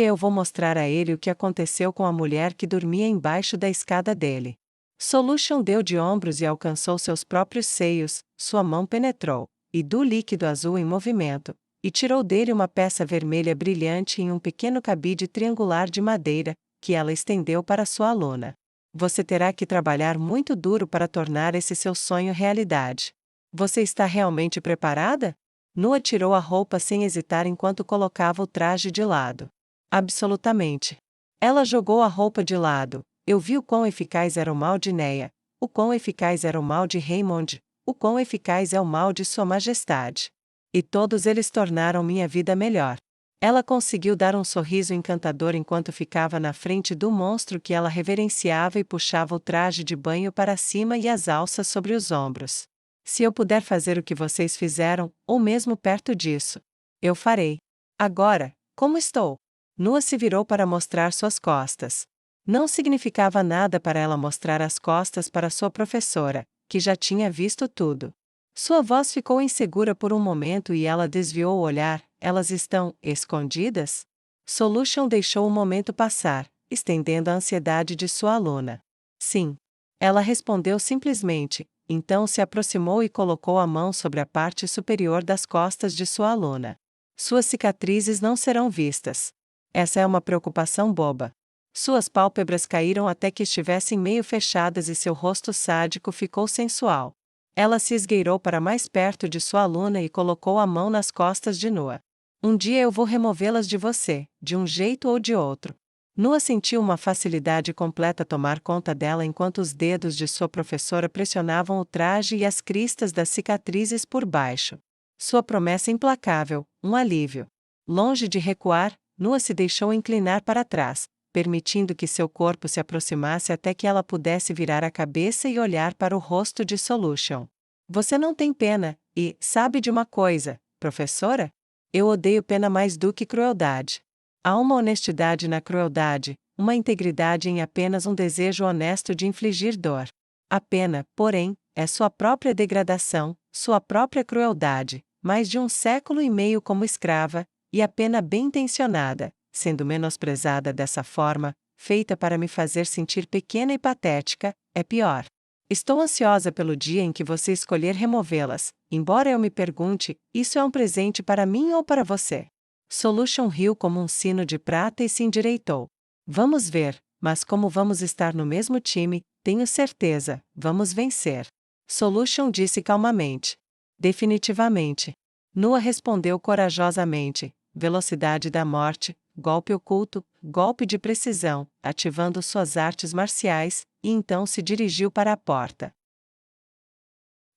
eu vou mostrar a ele o que aconteceu com a mulher que dormia embaixo da escada dele. Solution deu de ombros e alcançou seus próprios seios, sua mão penetrou, e do líquido azul em movimento, e tirou dele uma peça vermelha brilhante em um pequeno cabide triangular de madeira, que ela estendeu para sua aluna. Você terá que trabalhar muito duro para tornar esse seu sonho realidade. Você está realmente preparada? Nua tirou a roupa sem hesitar enquanto colocava o traje de lado. Absolutamente. Ela jogou a roupa de lado. Eu vi o quão eficaz era o mal de Neia, o quão eficaz era o mal de Raymond, o quão eficaz é o mal de Sua Majestade. E todos eles tornaram minha vida melhor. Ela conseguiu dar um sorriso encantador enquanto ficava na frente do monstro que ela reverenciava e puxava o traje de banho para cima e as alças sobre os ombros. Se eu puder fazer o que vocês fizeram, ou mesmo perto disso, eu farei. Agora, como estou? Nua se virou para mostrar suas costas. Não significava nada para ela mostrar as costas para sua professora, que já tinha visto tudo. Sua voz ficou insegura por um momento e ela desviou o olhar. Elas estão escondidas? Solution deixou o momento passar, estendendo a ansiedade de sua aluna. Sim. Ela respondeu simplesmente, então se aproximou e colocou a mão sobre a parte superior das costas de sua aluna. Suas cicatrizes não serão vistas. Essa é uma preocupação boba. Suas pálpebras caíram até que estivessem meio fechadas e seu rosto sádico ficou sensual. Ela se esgueirou para mais perto de sua aluna e colocou a mão nas costas de Noah. Um dia eu vou removê-las de você, de um jeito ou de outro. Noah sentiu uma facilidade completa tomar conta dela enquanto os dedos de sua professora pressionavam o traje e as cristas das cicatrizes por baixo. Sua promessa implacável, um alívio. Longe de recuar, Noah se deixou inclinar para trás, permitindo que seu corpo se aproximasse até que ela pudesse virar a cabeça e olhar para o rosto de Solution. Você não tem pena, e, sabe de uma coisa, professora? Eu odeio pena mais do que crueldade. Há uma honestidade na crueldade, uma integridade em apenas um desejo honesto de infligir dor. A pena, porém, é sua própria degradação, sua própria crueldade, mais de 1 século e meio como escrava, e a pena bem-intencionada, sendo menosprezada dessa forma, feita para me fazer sentir pequena e patética, é pior. Estou ansiosa pelo dia em que você escolher removê-las, embora eu me pergunte, isso é um presente para mim ou para você? Solution riu como um sino de prata e se endireitou. Vamos ver, mas como vamos estar no mesmo time, tenho certeza, vamos vencer. Solution disse calmamente. Definitivamente. Noah respondeu corajosamente, velocidade da morte, golpe oculto, golpe de precisão, ativando suas artes marciais, e então se dirigiu para a porta.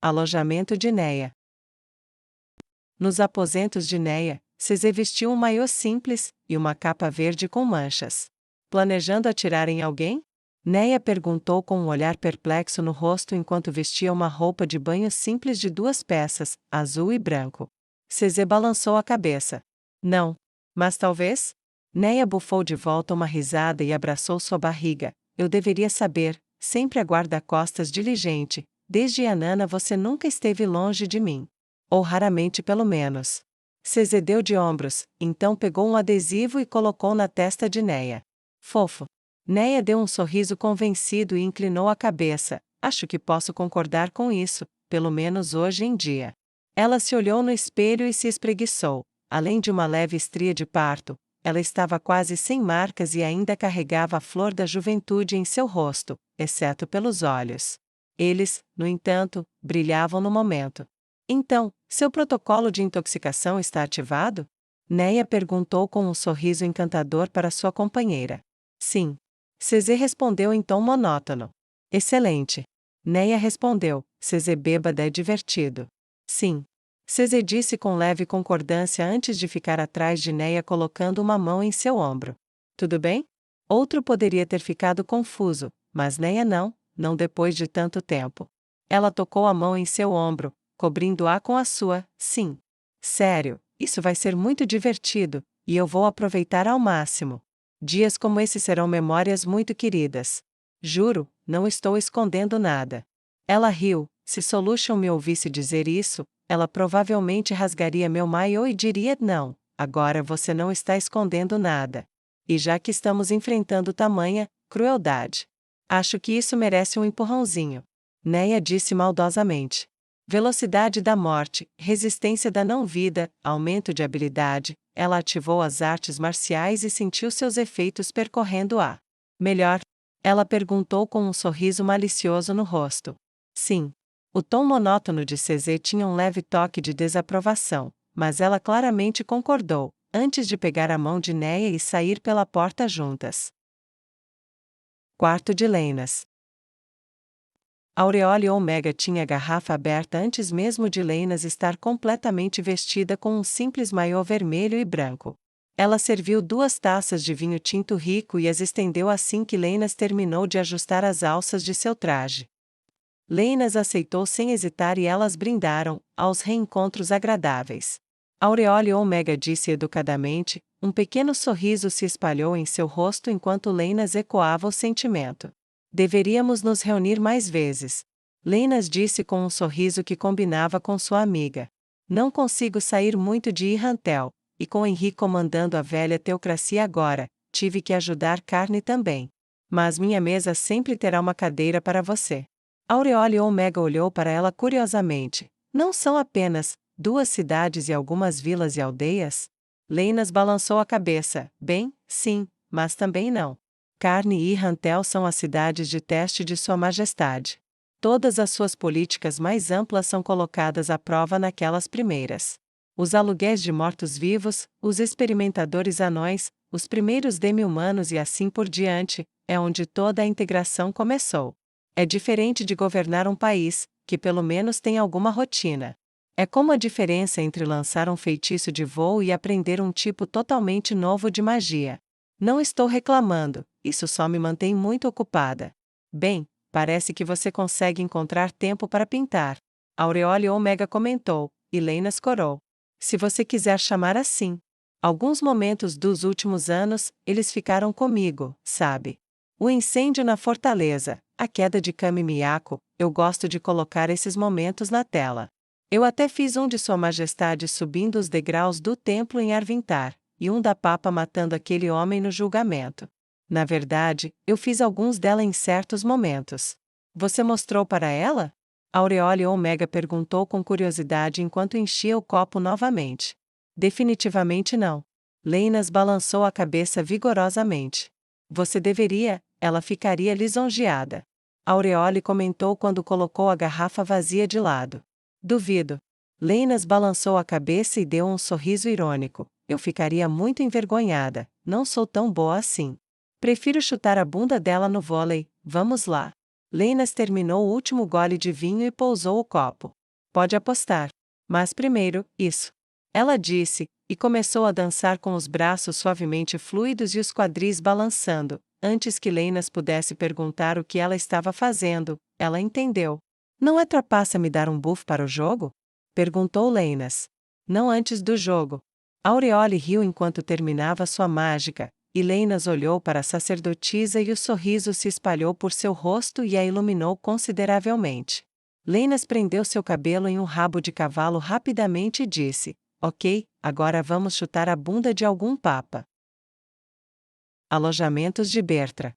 Alojamento de Neia. Nos aposentos de Neia, Cesê vestiu um maiô simples e uma capa verde com manchas. Planejando atirar em alguém? Neia perguntou com um olhar perplexo no rosto enquanto vestia uma roupa de banho simples de 2 peças, azul e branco. Cesê balançou a cabeça. Não. Mas talvez? Neia bufou de volta uma risada e abraçou sua barriga. Eu deveria saber, sempre a guarda-costas diligente, desde Yanana você nunca esteve longe de mim. Ou raramente pelo menos. Cesê deu de ombros, então pegou um adesivo e colocou na testa de Neia. Fofo. Neia deu um sorriso convencido e inclinou a cabeça. Acho que posso concordar com isso, pelo menos hoje em dia. Ela se olhou no espelho e se espreguiçou. Além de uma leve estria de parto, ela estava quase sem marcas e ainda carregava a flor da juventude em seu rosto, exceto pelos olhos. Eles, no entanto, brilhavam no momento. Então, seu protocolo de intoxicação está ativado? Neia perguntou com um sorriso encantador para sua companheira. Sim. Cesê respondeu em tom monótono. Excelente. Neia respondeu, Cesê bêbada é divertido. Sim. Cesê disse com leve concordância antes de ficar atrás de Neia colocando uma mão em seu ombro. Tudo bem? Outro poderia ter ficado confuso, mas Neia não depois de tanto tempo. Ela tocou a mão em seu ombro, cobrindo-a com a sua, sim. Sério, isso vai ser muito divertido, e eu vou aproveitar ao máximo. Dias como esse serão memórias muito queridas. Juro, não estou escondendo nada. Ela riu, se Solution me ouvisse dizer isso, ela provavelmente rasgaria meu maiô e diria não, agora você não está escondendo nada. E já que estamos enfrentando tamanha crueldade, acho que isso merece um empurrãozinho. Neia disse maldosamente. Velocidade da morte, resistência da não-vida, aumento de habilidade, ela ativou as artes marciais e sentiu seus efeitos percorrendo a. Melhor? Ela perguntou com um sorriso malicioso no rosto. Sim. O tom monótono de Cesê tinha um leve toque de desaprovação, mas ela claramente concordou, antes de pegar a mão de Neia e sair pela porta juntas. Quarto de Leinas. Aureole Omega tinha a garrafa aberta antes mesmo de Leinas estar completamente vestida com um simples maiô vermelho e branco. Ela serviu 2 taças de vinho tinto rico e as estendeu assim que Leinas terminou de ajustar as alças de seu traje. Leinas aceitou sem hesitar e elas brindaram, aos reencontros agradáveis. Aureole Omega disse educadamente, um pequeno sorriso se espalhou em seu rosto enquanto Leinas ecoava o sentimento. Deveríamos nos reunir mais vezes. Leinas disse com um sorriso que combinava com sua amiga. Não consigo sair muito de Irrantel, e com Henri comandando a velha teocracia agora, tive que ajudar Carne também. Mas minha mesa sempre terá uma cadeira para você. Aureole Omega olhou para ela curiosamente. Não são apenas 2 cidades e algumas vilas e aldeias? Leinas balançou a cabeça. Bem, sim, mas também não. Carne e Rantel são as cidades de teste de Sua Majestade. Todas as suas políticas mais amplas são colocadas à prova naquelas primeiras. Os aluguéis de mortos-vivos, os experimentadores anões, os primeiros demi-humanos e assim por diante, é onde toda a integração começou. É diferente de governar um país, que pelo menos tem alguma rotina. É como a diferença entre lançar um feitiço de voo e aprender um tipo totalmente novo de magia. Não estou reclamando, isso só me mantém muito ocupada. Bem, parece que você consegue encontrar tempo para pintar. Aureole Omega comentou, e Leinas corou. Se você quiser chamar assim. Alguns momentos dos últimos anos, eles ficaram comigo, sabe? O incêndio na fortaleza, a queda de Kami Miyako, eu gosto de colocar esses momentos na tela. Eu até fiz um de Sua Majestade subindo os degraus do templo em Arvintar, e um da Papa matando aquele homem no julgamento. Na verdade, eu fiz alguns dela em certos momentos. Você mostrou para ela? Aureole Omega perguntou com curiosidade enquanto enchia o copo novamente. Definitivamente não. Leinas balançou a cabeça vigorosamente. Você deveria, ela ficaria lisonjeada. Aureole comentou quando colocou a garrafa vazia de lado. Duvido. Leinas balançou a cabeça e deu um sorriso irônico. Eu ficaria muito envergonhada, não sou tão boa assim. Prefiro chutar a bunda dela no vôlei, vamos lá. Leinas terminou o último gole de vinho e pousou o copo. Pode apostar. Mas primeiro, isso. Ela disse, e começou a dançar com os braços suavemente fluidos e os quadris balançando. Antes que Leinas pudesse perguntar o que ela estava fazendo, ela entendeu. Não é trapaça me dar um buff para o jogo? Perguntou Leinas. Não antes do jogo. Aureole riu enquanto terminava sua mágica, e Leinas olhou para a sacerdotisa e o sorriso se espalhou por seu rosto e a iluminou consideravelmente. Leinas prendeu seu cabelo em um rabo de cavalo rapidamente e disse: Ok, agora vamos chutar a bunda de algum papa. Alojamentos de Bertra.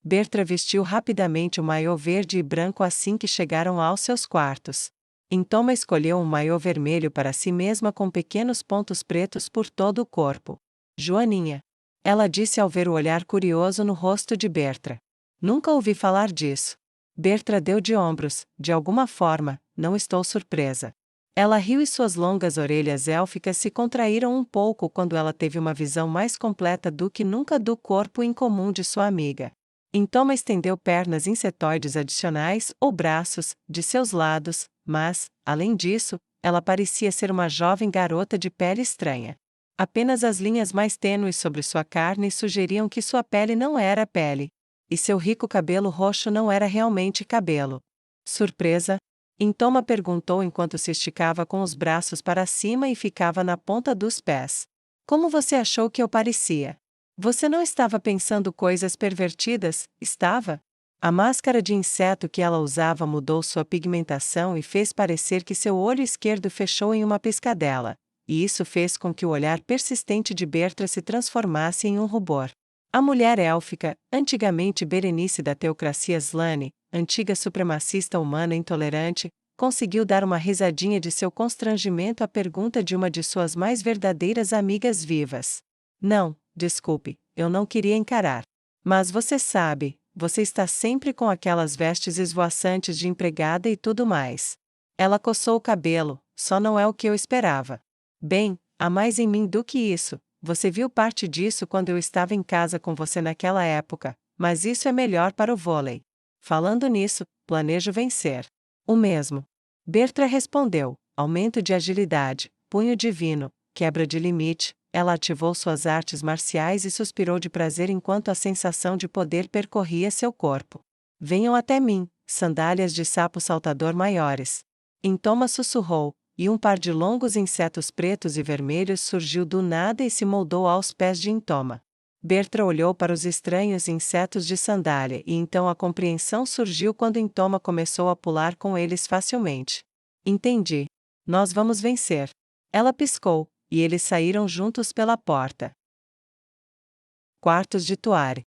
Bertra vestiu rapidamente o maiô verde e branco assim que chegaram aos seus quartos. Intoma escolheu um maiô vermelho para si mesma com pequenos pontos pretos por todo o corpo. Joaninha. Ela disse ao ver o olhar curioso no rosto de Bertra. Nunca ouvi falar disso. Bertra deu de ombros, de alguma forma, não estou surpresa. Ela riu e suas longas orelhas élficas se contraíram um pouco quando ela teve uma visão mais completa do que nunca do corpo incomum de sua amiga. Intoma estendeu pernas insetoides adicionais, ou braços, de seus lados, mas, além disso, ela parecia ser uma jovem garota de pele estranha. Apenas as linhas mais tênues sobre sua carne sugeriam que sua pele não era pele. E seu rico cabelo roxo não era realmente cabelo. Surpresa? Intoma perguntou enquanto se esticava com os braços para cima e ficava na ponta dos pés. Como você achou que eu parecia? Você não estava pensando coisas pervertidas, estava? A máscara de inseto que ela usava mudou sua pigmentação e fez parecer que seu olho esquerdo fechou em uma piscadela, e isso fez com que o olhar persistente de Bertra se transformasse em um rubor. A mulher élfica, antigamente Berenice da teocracia Slane, antiga supremacista humana intolerante, conseguiu dar uma risadinha de seu constrangimento à pergunta de uma de suas mais verdadeiras amigas vivas. Não, desculpe, eu não queria encarar. Mas você sabe, você está sempre com aquelas vestes esvoaçantes de empregada e tudo mais. Ela coçou o cabelo, só não é o que eu esperava. Bem, há mais em mim do que isso. Você viu parte disso quando eu estava em casa com você naquela época, mas isso é melhor para o vôlei. Falando nisso, planejo vencer. O mesmo. Bertra respondeu, aumento de agilidade, punho divino, quebra de limite. Ela ativou suas artes marciais e suspirou de prazer enquanto a sensação de poder percorria seu corpo. Venham até mim, sandálias de sapo saltador maiores. Intoma sussurrou, e um par de longos insetos pretos e vermelhos surgiu do nada e se moldou aos pés de Intoma. Bertra olhou para os estranhos insetos de sandália e então a compreensão surgiu quando Intoma começou a pular com eles facilmente. Entendi. Nós vamos vencer. Ela piscou, e eles saíram juntos pela porta. Quartos de Tuari.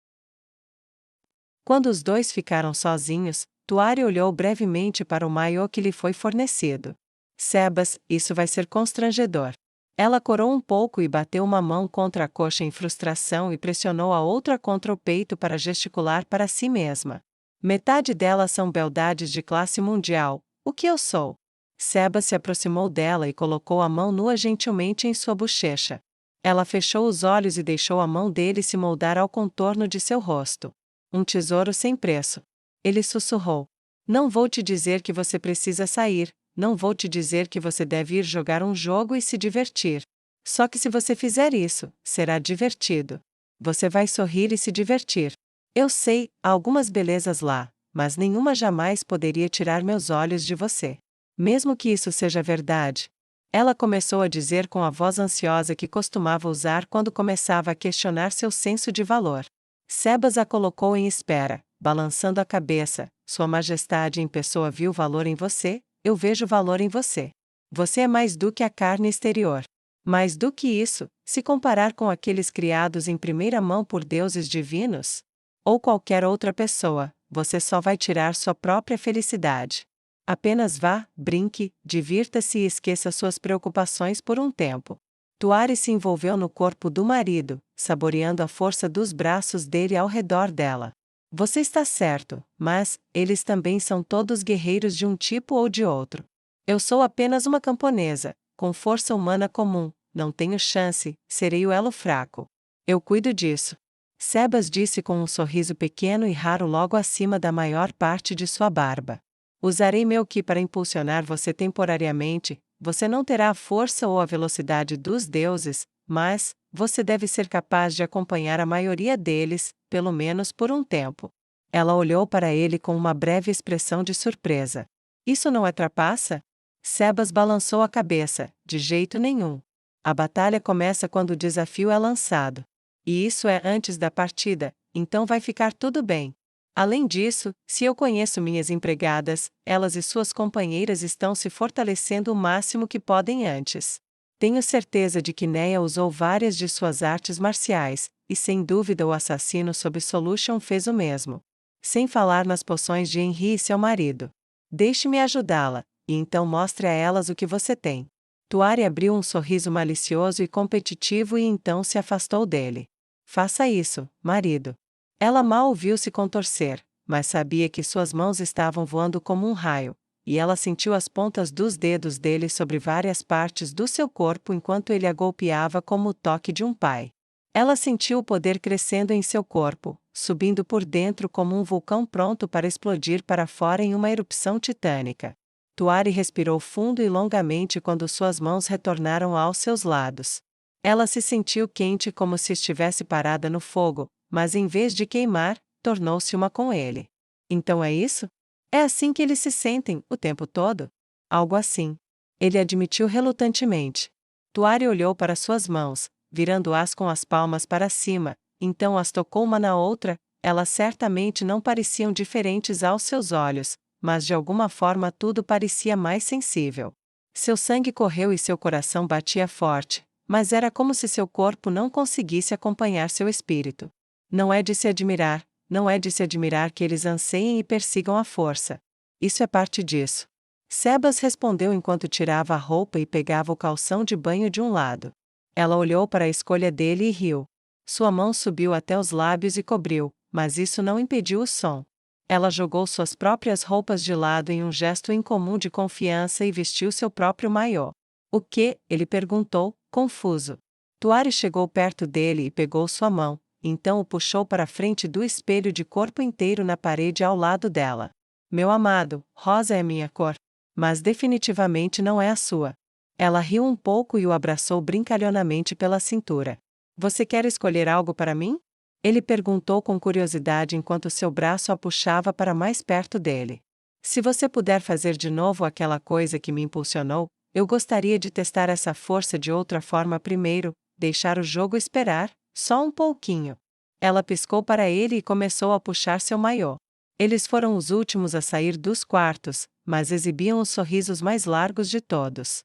Quando os dois ficaram sozinhos, Tuari olhou brevemente para o maiô que lhe foi fornecido. Sebas, isso vai ser constrangedor. Ela corou um pouco e bateu uma mão contra a coxa em frustração e pressionou a outra contra o peito para gesticular para si mesma. Metade delas são beldades de classe mundial, o que eu sou. Sebas se aproximou dela e colocou a mão nua gentilmente em sua bochecha. Ela fechou os olhos e deixou a mão dele se moldar ao contorno de seu rosto. Um tesouro sem preço. Ele sussurrou. Não vou te dizer que você precisa sair, não vou te dizer que você deve ir jogar um jogo e se divertir. Só que se você fizer isso, será divertido. Você vai sorrir e se divertir. Eu sei, há algumas belezas lá, mas nenhuma jamais poderia tirar meus olhos de você. Mesmo que isso seja verdade. Ela começou a dizer com a voz ansiosa que costumava usar quando começava a questionar seu senso de valor. Sebas a colocou em espera, balançando a cabeça. Sua Majestade em pessoa viu valor em você, eu vejo valor em você. Você é mais do que a carne exterior. Mais do que isso, se comparar com aqueles criados em primeira mão por deuses divinos, ou qualquer outra pessoa, você só vai tirar sua própria felicidade. Apenas vá, brinque, divirta-se e esqueça suas preocupações por um tempo. Tuari se envolveu no corpo do marido, saboreando a força dos braços dele ao redor dela. Você está certo, mas eles também são todos guerreiros de um tipo ou de outro. Eu sou apenas uma camponesa, com força humana comum, não tenho chance, serei o elo fraco. Eu cuido disso. Sebas disse com um sorriso pequeno e raro logo acima da maior parte de sua barba. Usarei meu ki para impulsionar você temporariamente. Você não terá a força ou a velocidade dos deuses, mas você deve ser capaz de acompanhar a maioria deles, pelo menos por um tempo. Ela olhou para ele com uma breve expressão de surpresa. Isso não é trapaça? Sebas balançou a cabeça, de jeito nenhum. A batalha começa quando o desafio é lançado. E isso é antes da partida, então vai ficar tudo bem. Além disso, se eu conheço minhas empregadas, elas e suas companheiras estão se fortalecendo o máximo que podem antes. Tenho certeza de que Neia usou várias de suas artes marciais, e sem dúvida o assassino sob Solution fez o mesmo. Sem falar nas poções de Henry e seu marido. Deixe-me ajudá-la, e então mostre a elas o que você tem. Tuari abriu um sorriso malicioso e competitivo e então se afastou dele. Faça isso, marido. Ela mal ouviu se contorcer, mas sabia que suas mãos estavam voando como um raio, e ela sentiu as pontas dos dedos dele sobre várias partes do seu corpo enquanto ele a golpeava como o toque de um pai. Ela sentiu o poder crescendo em seu corpo, subindo por dentro como um vulcão pronto para explodir para fora em uma erupção titânica. Tuari respirou fundo e longamente quando suas mãos retornaram aos seus lados. Ela se sentiu quente como se estivesse parada no fogo, mas em vez de queimar, tornou-se uma com ele. Então é isso? É assim que eles se sentem, o tempo todo? Algo assim. Ele admitiu relutantemente. Tuari olhou para suas mãos, virando-as com as palmas para cima, então as tocou uma na outra. Elas certamente não pareciam diferentes aos seus olhos, mas de alguma forma tudo parecia mais sensível. Seu sangue correu e seu coração batia forte, mas era como se seu corpo não conseguisse acompanhar seu espírito. Não é de se admirar, não é de se admirar que eles anseiem e persigam a força. Isso é parte disso. Sebas respondeu enquanto tirava a roupa e pegava o calção de banho de um lado. Ela olhou para a escolha dele e riu. Sua mão subiu até os lábios e cobriu, mas isso não impediu o som. Ela jogou suas próprias roupas de lado em um gesto incomum de confiança e vestiu seu próprio maiô. O que? Ele perguntou, confuso. Tuari chegou perto dele e pegou sua mão, então o puxou para a frente do espelho de corpo inteiro na parede ao lado dela. Meu amado, rosa é minha cor. Mas definitivamente não é a sua. Ela riu um pouco e o abraçou brincalhonamente pela cintura. Você quer escolher algo para mim? Ele perguntou com curiosidade enquanto seu braço a puxava para mais perto dele. Se você puder fazer de novo aquela coisa que me impulsionou, eu gostaria de testar essa força de outra forma primeiro, deixar o jogo esperar, só um pouquinho. Ela piscou para ele e começou a puxar seu maiô. Eles foram os últimos a sair dos quartos, mas exibiam os sorrisos mais largos de todos.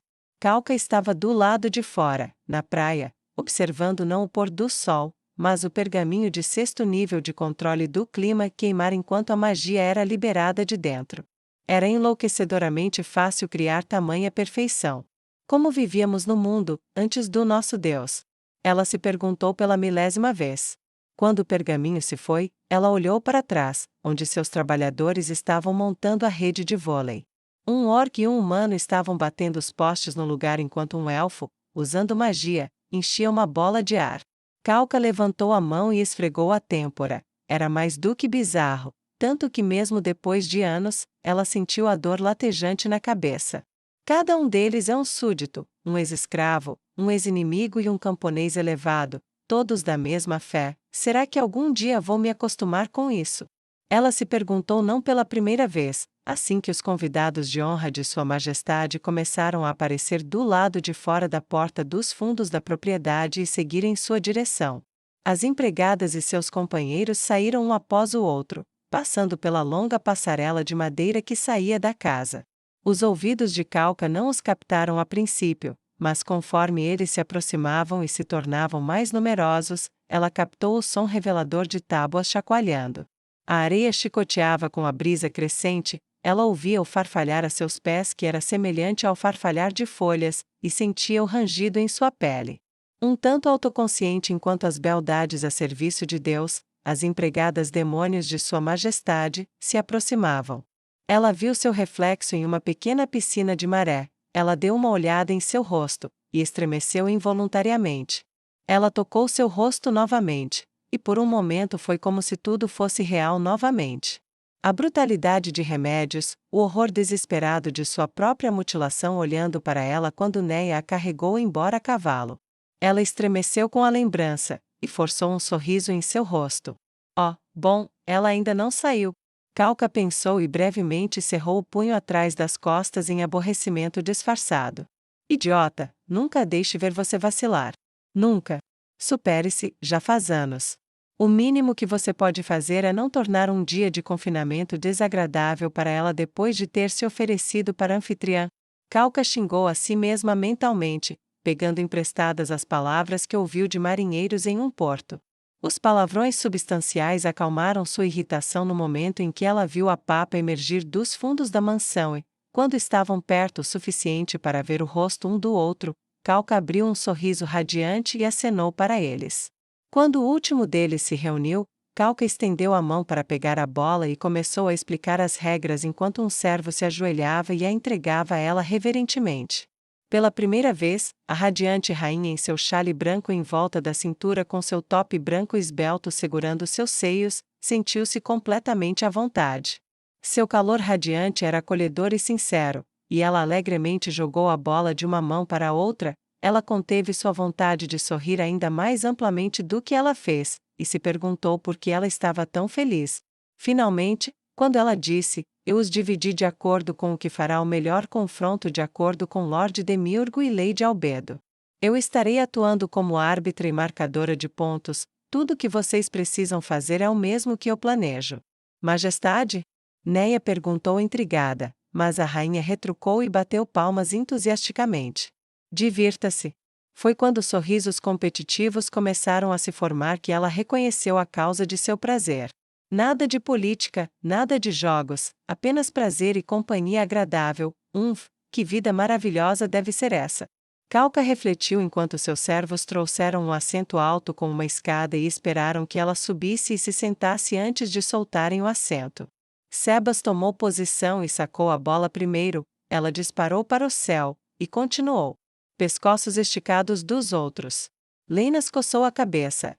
Calca estava do lado de fora, na praia, observando não o pôr do sol, mas o pergaminho de 6º nível de controle do clima queimar enquanto a magia era liberada de dentro. Era enlouquecedoramente fácil criar tamanha perfeição. Como vivíamos no mundo, antes do nosso Deus? Ela se perguntou pela 1000ª vez. Quando o pergaminho se foi, ela olhou para trás, onde seus trabalhadores estavam montando a rede de vôlei. Um orc e um humano estavam batendo os postes no lugar enquanto um elfo, usando magia, enchia uma bola de ar. Calca levantou a mão e esfregou a têmpora. Era mais do que bizarro, tanto que mesmo depois de anos, ela sentiu a dor latejante na cabeça. Cada um deles é um súdito, um ex-escravo, um ex-inimigo e um camponês elevado, todos da mesma fé. Será que algum dia vou me acostumar com isso? Ela se perguntou não pela primeira vez, assim que os convidados de honra de Sua Majestade começaram a aparecer do lado de fora da porta dos fundos da propriedade e seguir em sua direção. As empregadas e seus companheiros saíram um após o outro, passando pela longa passarela de madeira que saía da casa. Os ouvidos de Calca não os captaram a princípio, mas conforme eles se aproximavam e se tornavam mais numerosos, ela captou o som revelador de tábuas chacoalhando. A areia chicoteava com a brisa crescente, ela ouvia o farfalhar a seus pés que era semelhante ao farfalhar de folhas, e sentia o rangido em sua pele. Um tanto autoconsciente enquanto as beldades a serviço de Deus, as empregadas demônios de Sua Majestade, se aproximavam. Ela viu seu reflexo em uma pequena piscina de maré, ela deu uma olhada em seu rosto, e estremeceu involuntariamente. Ela tocou seu rosto novamente, e por um momento foi como se tudo fosse real novamente. A brutalidade de remédios, o horror desesperado de sua própria mutilação olhando para ela quando Neia a carregou embora a cavalo. Ela estremeceu com a lembrança, e forçou um sorriso em seu rosto. Oh, bom, ela ainda não saiu. Calca pensou e brevemente cerrou o punho atrás das costas em aborrecimento disfarçado. Idiota, nunca deixe ver você vacilar. Nunca. Supere-se, já faz anos. O mínimo que você pode fazer é não tornar um dia de confinamento desagradável para ela depois de ter se oferecido para a anfitriã. Calca xingou a si mesma mentalmente, pegando emprestadas as palavras que ouviu de marinheiros em um porto. Os palavrões substanciais acalmaram sua irritação no momento em que ela viu a papa emergir dos fundos da mansão e, quando estavam perto o suficiente para ver o rosto um do outro, Calca abriu um sorriso radiante e acenou para eles. Quando o último deles se reuniu, Calca estendeu a mão para pegar a bola e começou a explicar as regras enquanto um servo se ajoelhava e a entregava a ela reverentemente. Pela primeira vez, a radiante rainha em seu xale branco em volta da cintura com seu top branco esbelto segurando seus seios, sentiu-se completamente à vontade. Seu calor radiante era acolhedor e sincero, e ela alegremente jogou a bola de uma mão para a outra. Ela conteve sua vontade de sorrir ainda mais amplamente do que ela fez, e se perguntou por que ela estava tão feliz. Finalmente, quando ela disse, eu os dividi de acordo com o que fará o melhor confronto de acordo com Lord Demiurgo e Lady Albedo. Eu estarei atuando como árbitra e marcadora de pontos, tudo o que vocês precisam fazer é o mesmo que eu planejo. Majestade? Neia perguntou intrigada, mas a rainha retrucou e bateu palmas entusiasticamente. Divirta-se. Foi quando sorrisos competitivos começaram a se formar que ela reconheceu a causa de seu prazer. Nada de política, nada de jogos, apenas prazer e companhia agradável. Que vida maravilhosa deve ser essa. Calca refletiu enquanto seus servos trouxeram um assento alto com uma escada e esperaram que ela subisse e se sentasse antes de soltarem o assento. Sebas tomou posição e sacou a bola primeiro, ela disparou para o céu, e continuou. Pescoços esticados dos outros. Leinas coçou a cabeça.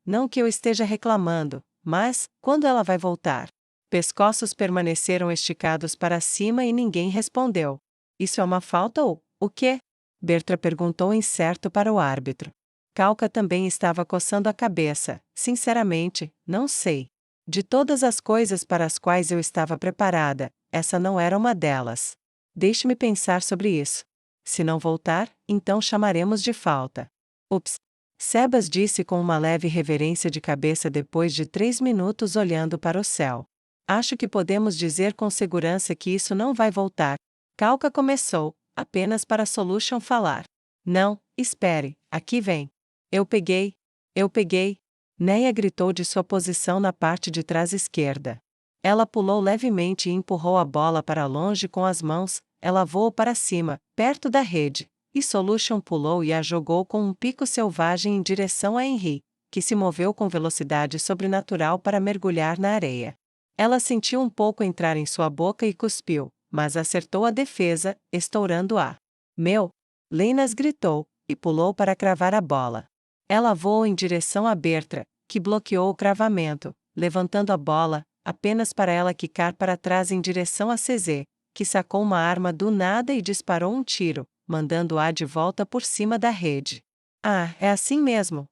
Não que eu esteja reclamando, mas, quando ela vai voltar? Pescoços permaneceram esticados para cima e ninguém respondeu. Isso é uma falta ou, o quê? Bertra perguntou incerto para o árbitro. Calca também estava coçando a cabeça. Sinceramente, não sei. De todas as coisas para as quais eu estava preparada, essa não era uma delas. Deixe-me pensar sobre isso. Se não voltar, então chamaremos de falta. Ups! Sebas disse com uma leve reverência de cabeça depois de 3 minutos olhando para o céu. Acho que podemos dizer com segurança que isso não vai voltar. Calca começou. apenas para Solution falar. Não, espere, aqui vem. Eu peguei. Eu peguei. Neia gritou de sua posição na parte de trás esquerda. Ela pulou levemente e empurrou a bola para longe com as mãos, ela voou para cima, perto da rede, e Solution pulou e a jogou com um pico selvagem em direção a Henry, que se moveu com velocidade sobrenatural para mergulhar na areia. Ela sentiu um pouco entrar em sua boca e cuspiu, mas acertou a defesa, estourando-a. Meu! Leinas gritou, e pulou para cravar a bola. Ela voou em direção a Bertra, que bloqueou o cravamento, levantando a bola, apenas para ela quicar para trás em direção a CZ, que sacou uma arma do nada e disparou um tiro, mandando-a de volta por cima da rede. Ah, é assim mesmo!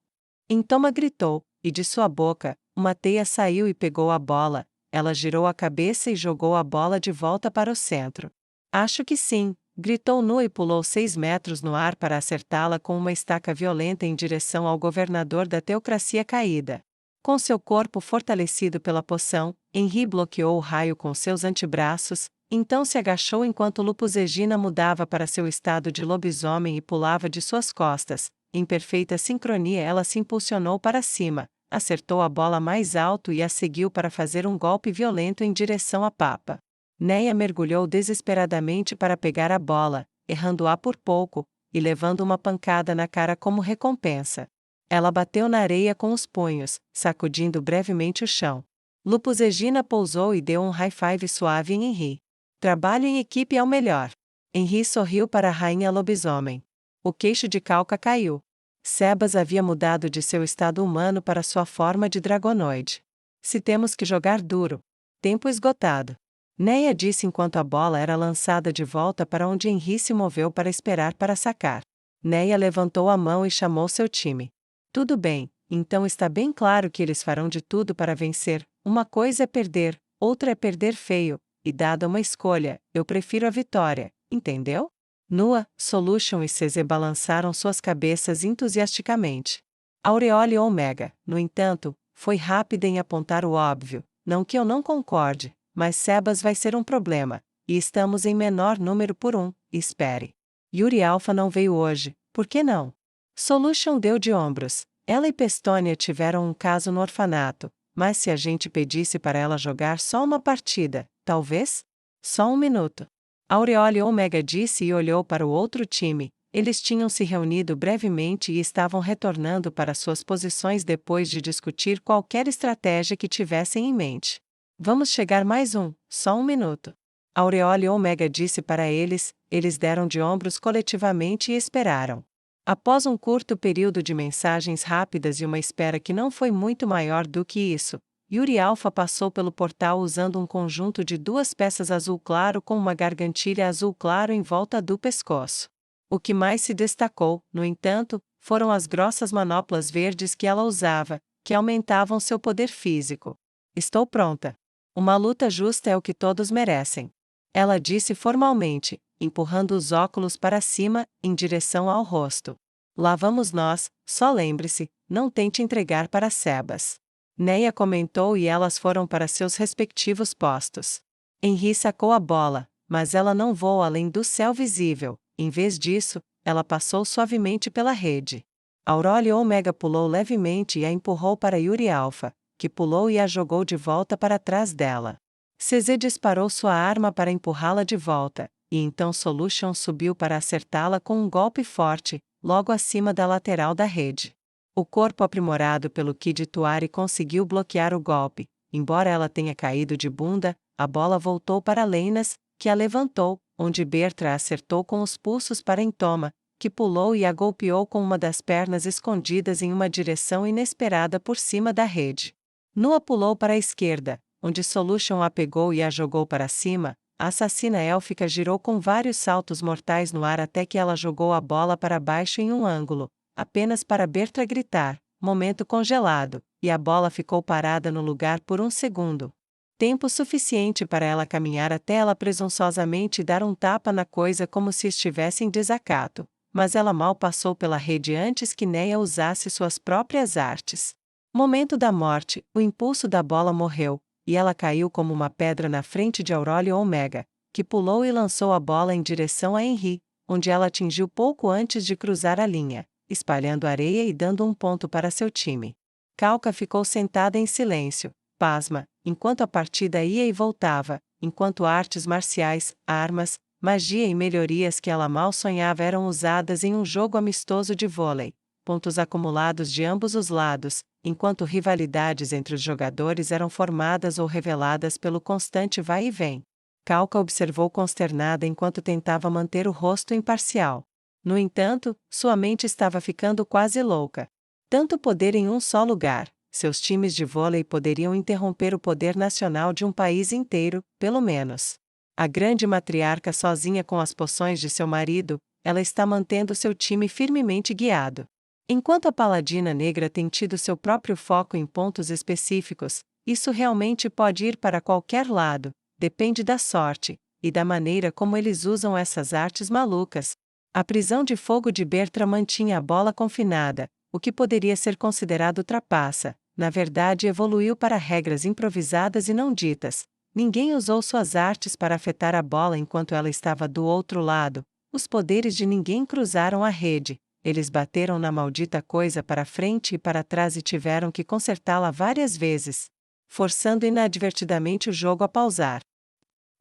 Intoma gritou, e de sua boca, uma teia saiu e pegou a bola. Ela girou a cabeça e jogou a bola de volta para o centro. Acho que sim, gritou Nu e pulou 6 metros no ar para acertá-la com uma estaca violenta em direção ao governador da teocracia caída. Com seu corpo fortalecido pela poção, Henry bloqueou o raio com seus antebraços, então se agachou enquanto Lupus Egina mudava para seu estado de lobisomem e pulava de suas costas. Em perfeita sincronia ela se impulsionou para cima, acertou a bola mais alto e a seguiu para fazer um golpe violento em direção à papa. Neia mergulhou desesperadamente para pegar a bola, errando-a por pouco, e levando uma pancada na cara como recompensa. Ela bateu na areia com os punhos, sacudindo brevemente o chão. Lupus Egina pousou e deu um high-five suave em Henry. Trabalho em equipe é o melhor. Henry sorriu para a rainha lobisomem. O queixo de Calca caiu. Sebas havia mudado de seu estado humano para sua forma de dragonoide. Se temos que jogar duro. Tempo esgotado. Neia disse enquanto a bola era lançada de volta para onde Henry se moveu para esperar para sacar. Neia levantou a mão e chamou seu time. Tudo bem, então está bem claro que eles farão de tudo para vencer. Uma coisa é perder, outra é perder feio, e dada uma escolha, eu prefiro a vitória, entendeu? Nua, Solution e CZ balançaram suas cabeças entusiasticamente. Aureole Omega, no entanto, foi rápida em apontar o óbvio. Não que eu não concorde, mas Sebas vai ser um problema, e estamos em menor número por um, espere. Yuri Alpha não veio hoje, por que não? Solution deu de ombros. Ela e Pestônia tiveram um caso no orfanato, mas se a gente pedisse para ela jogar só uma partida, talvez? Só um minuto. Aureole Omega disse e olhou para o outro time. Eles tinham se reunido brevemente e estavam retornando para suas posições depois de discutir qualquer estratégia que tivessem em mente. Vamos chegar mais só um minuto. Aureole Omega disse para eles deram de ombros coletivamente e esperaram. Após um curto período de mensagens rápidas e uma espera que não foi muito maior do que isso, Yuri Alpha passou pelo portal usando um conjunto de 2 peças azul claro com uma gargantilha azul claro em volta do pescoço. O que mais se destacou, no entanto, foram as grossas manoplas verdes que ela usava, que aumentavam seu poder físico. Estou pronta. Uma luta justa é o que todos merecem. Ela disse formalmente, empurrando os óculos para cima, em direção ao rosto. Lá vamos nós, só lembre-se, não tente entregar para Sebas. Neia comentou e elas foram para seus respectivos postos. Henry sacou a bola, mas ela não voou além do céu visível, em vez disso, ela passou suavemente pela rede. Aureole Omega pulou levemente e a empurrou para Yuri Alpha, que pulou e a jogou de volta para trás dela. CZ disparou sua arma para empurrá-la de volta, e então Solution subiu para acertá-la com um golpe forte, logo acima da lateral da rede. O corpo aprimorado pelo Kid Tuari conseguiu bloquear o golpe. Embora ela tenha caído de bunda, a bola voltou para Leinas, que a levantou, onde Bertra a acertou com os pulsos para Intoma, que pulou e a golpeou com uma das pernas escondidas em uma direção inesperada por cima da rede. Nua pulou para a esquerda, onde Solution a pegou e a jogou para cima. A assassina élfica girou com vários saltos mortais no ar até que ela jogou a bola para baixo em um ângulo, apenas para Bertra gritar, momento congelado, e a bola ficou parada no lugar por um segundo. Tempo suficiente para ela caminhar até ela presunçosamente dar um tapa na coisa como se estivesse em desacato, mas ela mal passou pela rede antes que Neia usasse suas próprias artes. Momento da morte, o impulso da bola morreu, e ela caiu como uma pedra na frente de Aureole Omega, que pulou e lançou a bola em direção a Henry, onde ela atingiu pouco antes de cruzar a linha, espalhando areia e dando um ponto para seu time. Calca ficou sentada em silêncio, pasma, enquanto a partida ia e voltava, enquanto artes marciais, armas, magia e melhorias que ela mal sonhava eram usadas em um jogo amistoso de vôlei, pontos acumulados de ambos os lados, enquanto rivalidades entre os jogadores eram formadas ou reveladas pelo constante vai e vem. Calca observou consternada enquanto tentava manter o rosto imparcial. No entanto, sua mente estava ficando quase louca. Tanto poder em um só lugar, seus times de vôlei poderiam interromper o poder nacional de um país inteiro, pelo menos. A grande matriarca sozinha com as poções de seu marido, ela está mantendo seu time firmemente guiado. Enquanto a paladina negra tem tido seu próprio foco em pontos específicos, isso realmente pode ir para qualquer lado, depende da sorte, e da maneira como eles usam essas artes malucas. A prisão de fogo de Bertra mantinha a bola confinada, o que poderia ser considerado trapaça, na verdade evoluiu para regras improvisadas e não ditas. Ninguém usou suas artes para afetar a bola enquanto ela estava do outro lado, os poderes de ninguém cruzaram a rede, eles bateram na maldita coisa para frente e para trás e tiveram que consertá-la várias vezes, forçando inadvertidamente o jogo a pausar.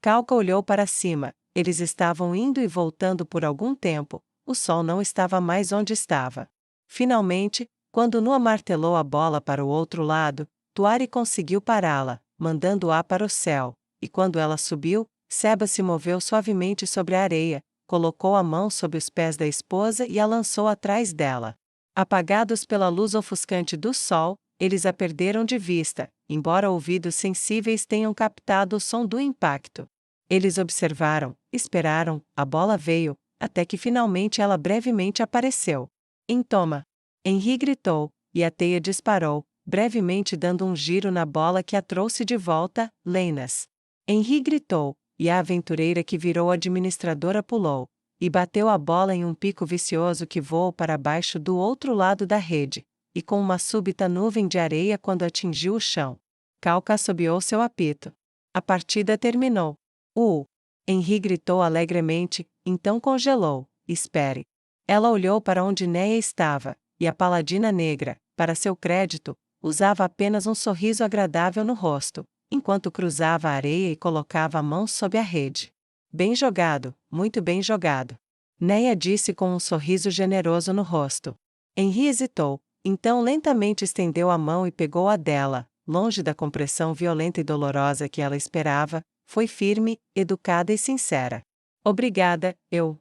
Calca olhou para cima, eles estavam indo e voltando por algum tempo, o sol não estava mais onde estava. Finalmente, quando Nua martelou a bola para o outro lado, Tuari conseguiu pará-la, mandando-a para o céu, e quando ela subiu, Seba se moveu suavemente sobre a areia, colocou a mão sob os pés da esposa e a lançou atrás dela. Apagados pela luz ofuscante do sol, eles a perderam de vista, embora ouvidos sensíveis tenham captado o som do impacto. Eles observaram, esperaram, a bola veio, até que finalmente ela brevemente apareceu. Toma! Henri gritou, e a teia disparou, brevemente dando um giro na bola que a trouxe de volta, Leinas. Henri gritou, e a aventureira que virou administradora pulou, e bateu a bola em um pico vicioso que voou para baixo do outro lado da rede, e com uma súbita nuvem de areia quando atingiu o chão. Calca assobiou seu apito. A partida terminou. Henri gritou alegremente, então congelou. Espere. Ela olhou para onde Néia estava, e a paladina negra, para seu crédito, usava apenas um sorriso agradável no rosto, enquanto cruzava a areia e colocava a mão sob a rede. Bem jogado, muito bem jogado. Néia disse com um sorriso generoso no rosto. Henri hesitou, então lentamente estendeu a mão e pegou a dela, longe da compressão violenta e dolorosa que ela esperava, foi firme, educada e sincera. Obrigada, eu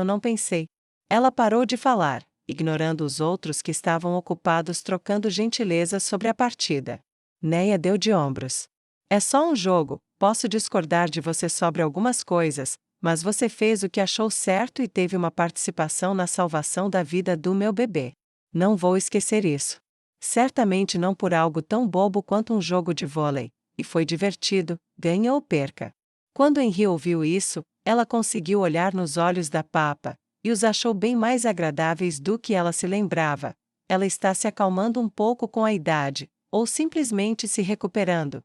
não pensei. Ela parou de falar, ignorando os outros que estavam ocupados trocando gentilezas sobre a partida. Néia deu de ombros. É só um jogo, posso discordar de você sobre algumas coisas, mas você fez o que achou certo e teve uma participação na salvação da vida do meu bebê. Não vou esquecer isso. Certamente não por algo tão bobo quanto um jogo de vôlei, e foi divertido, ganha ou perca. Quando Henri ouviu isso, ela conseguiu olhar nos olhos da papa, e os achou bem mais agradáveis do que ela se lembrava. Ela está se acalmando um pouco com a idade, ou simplesmente se recuperando.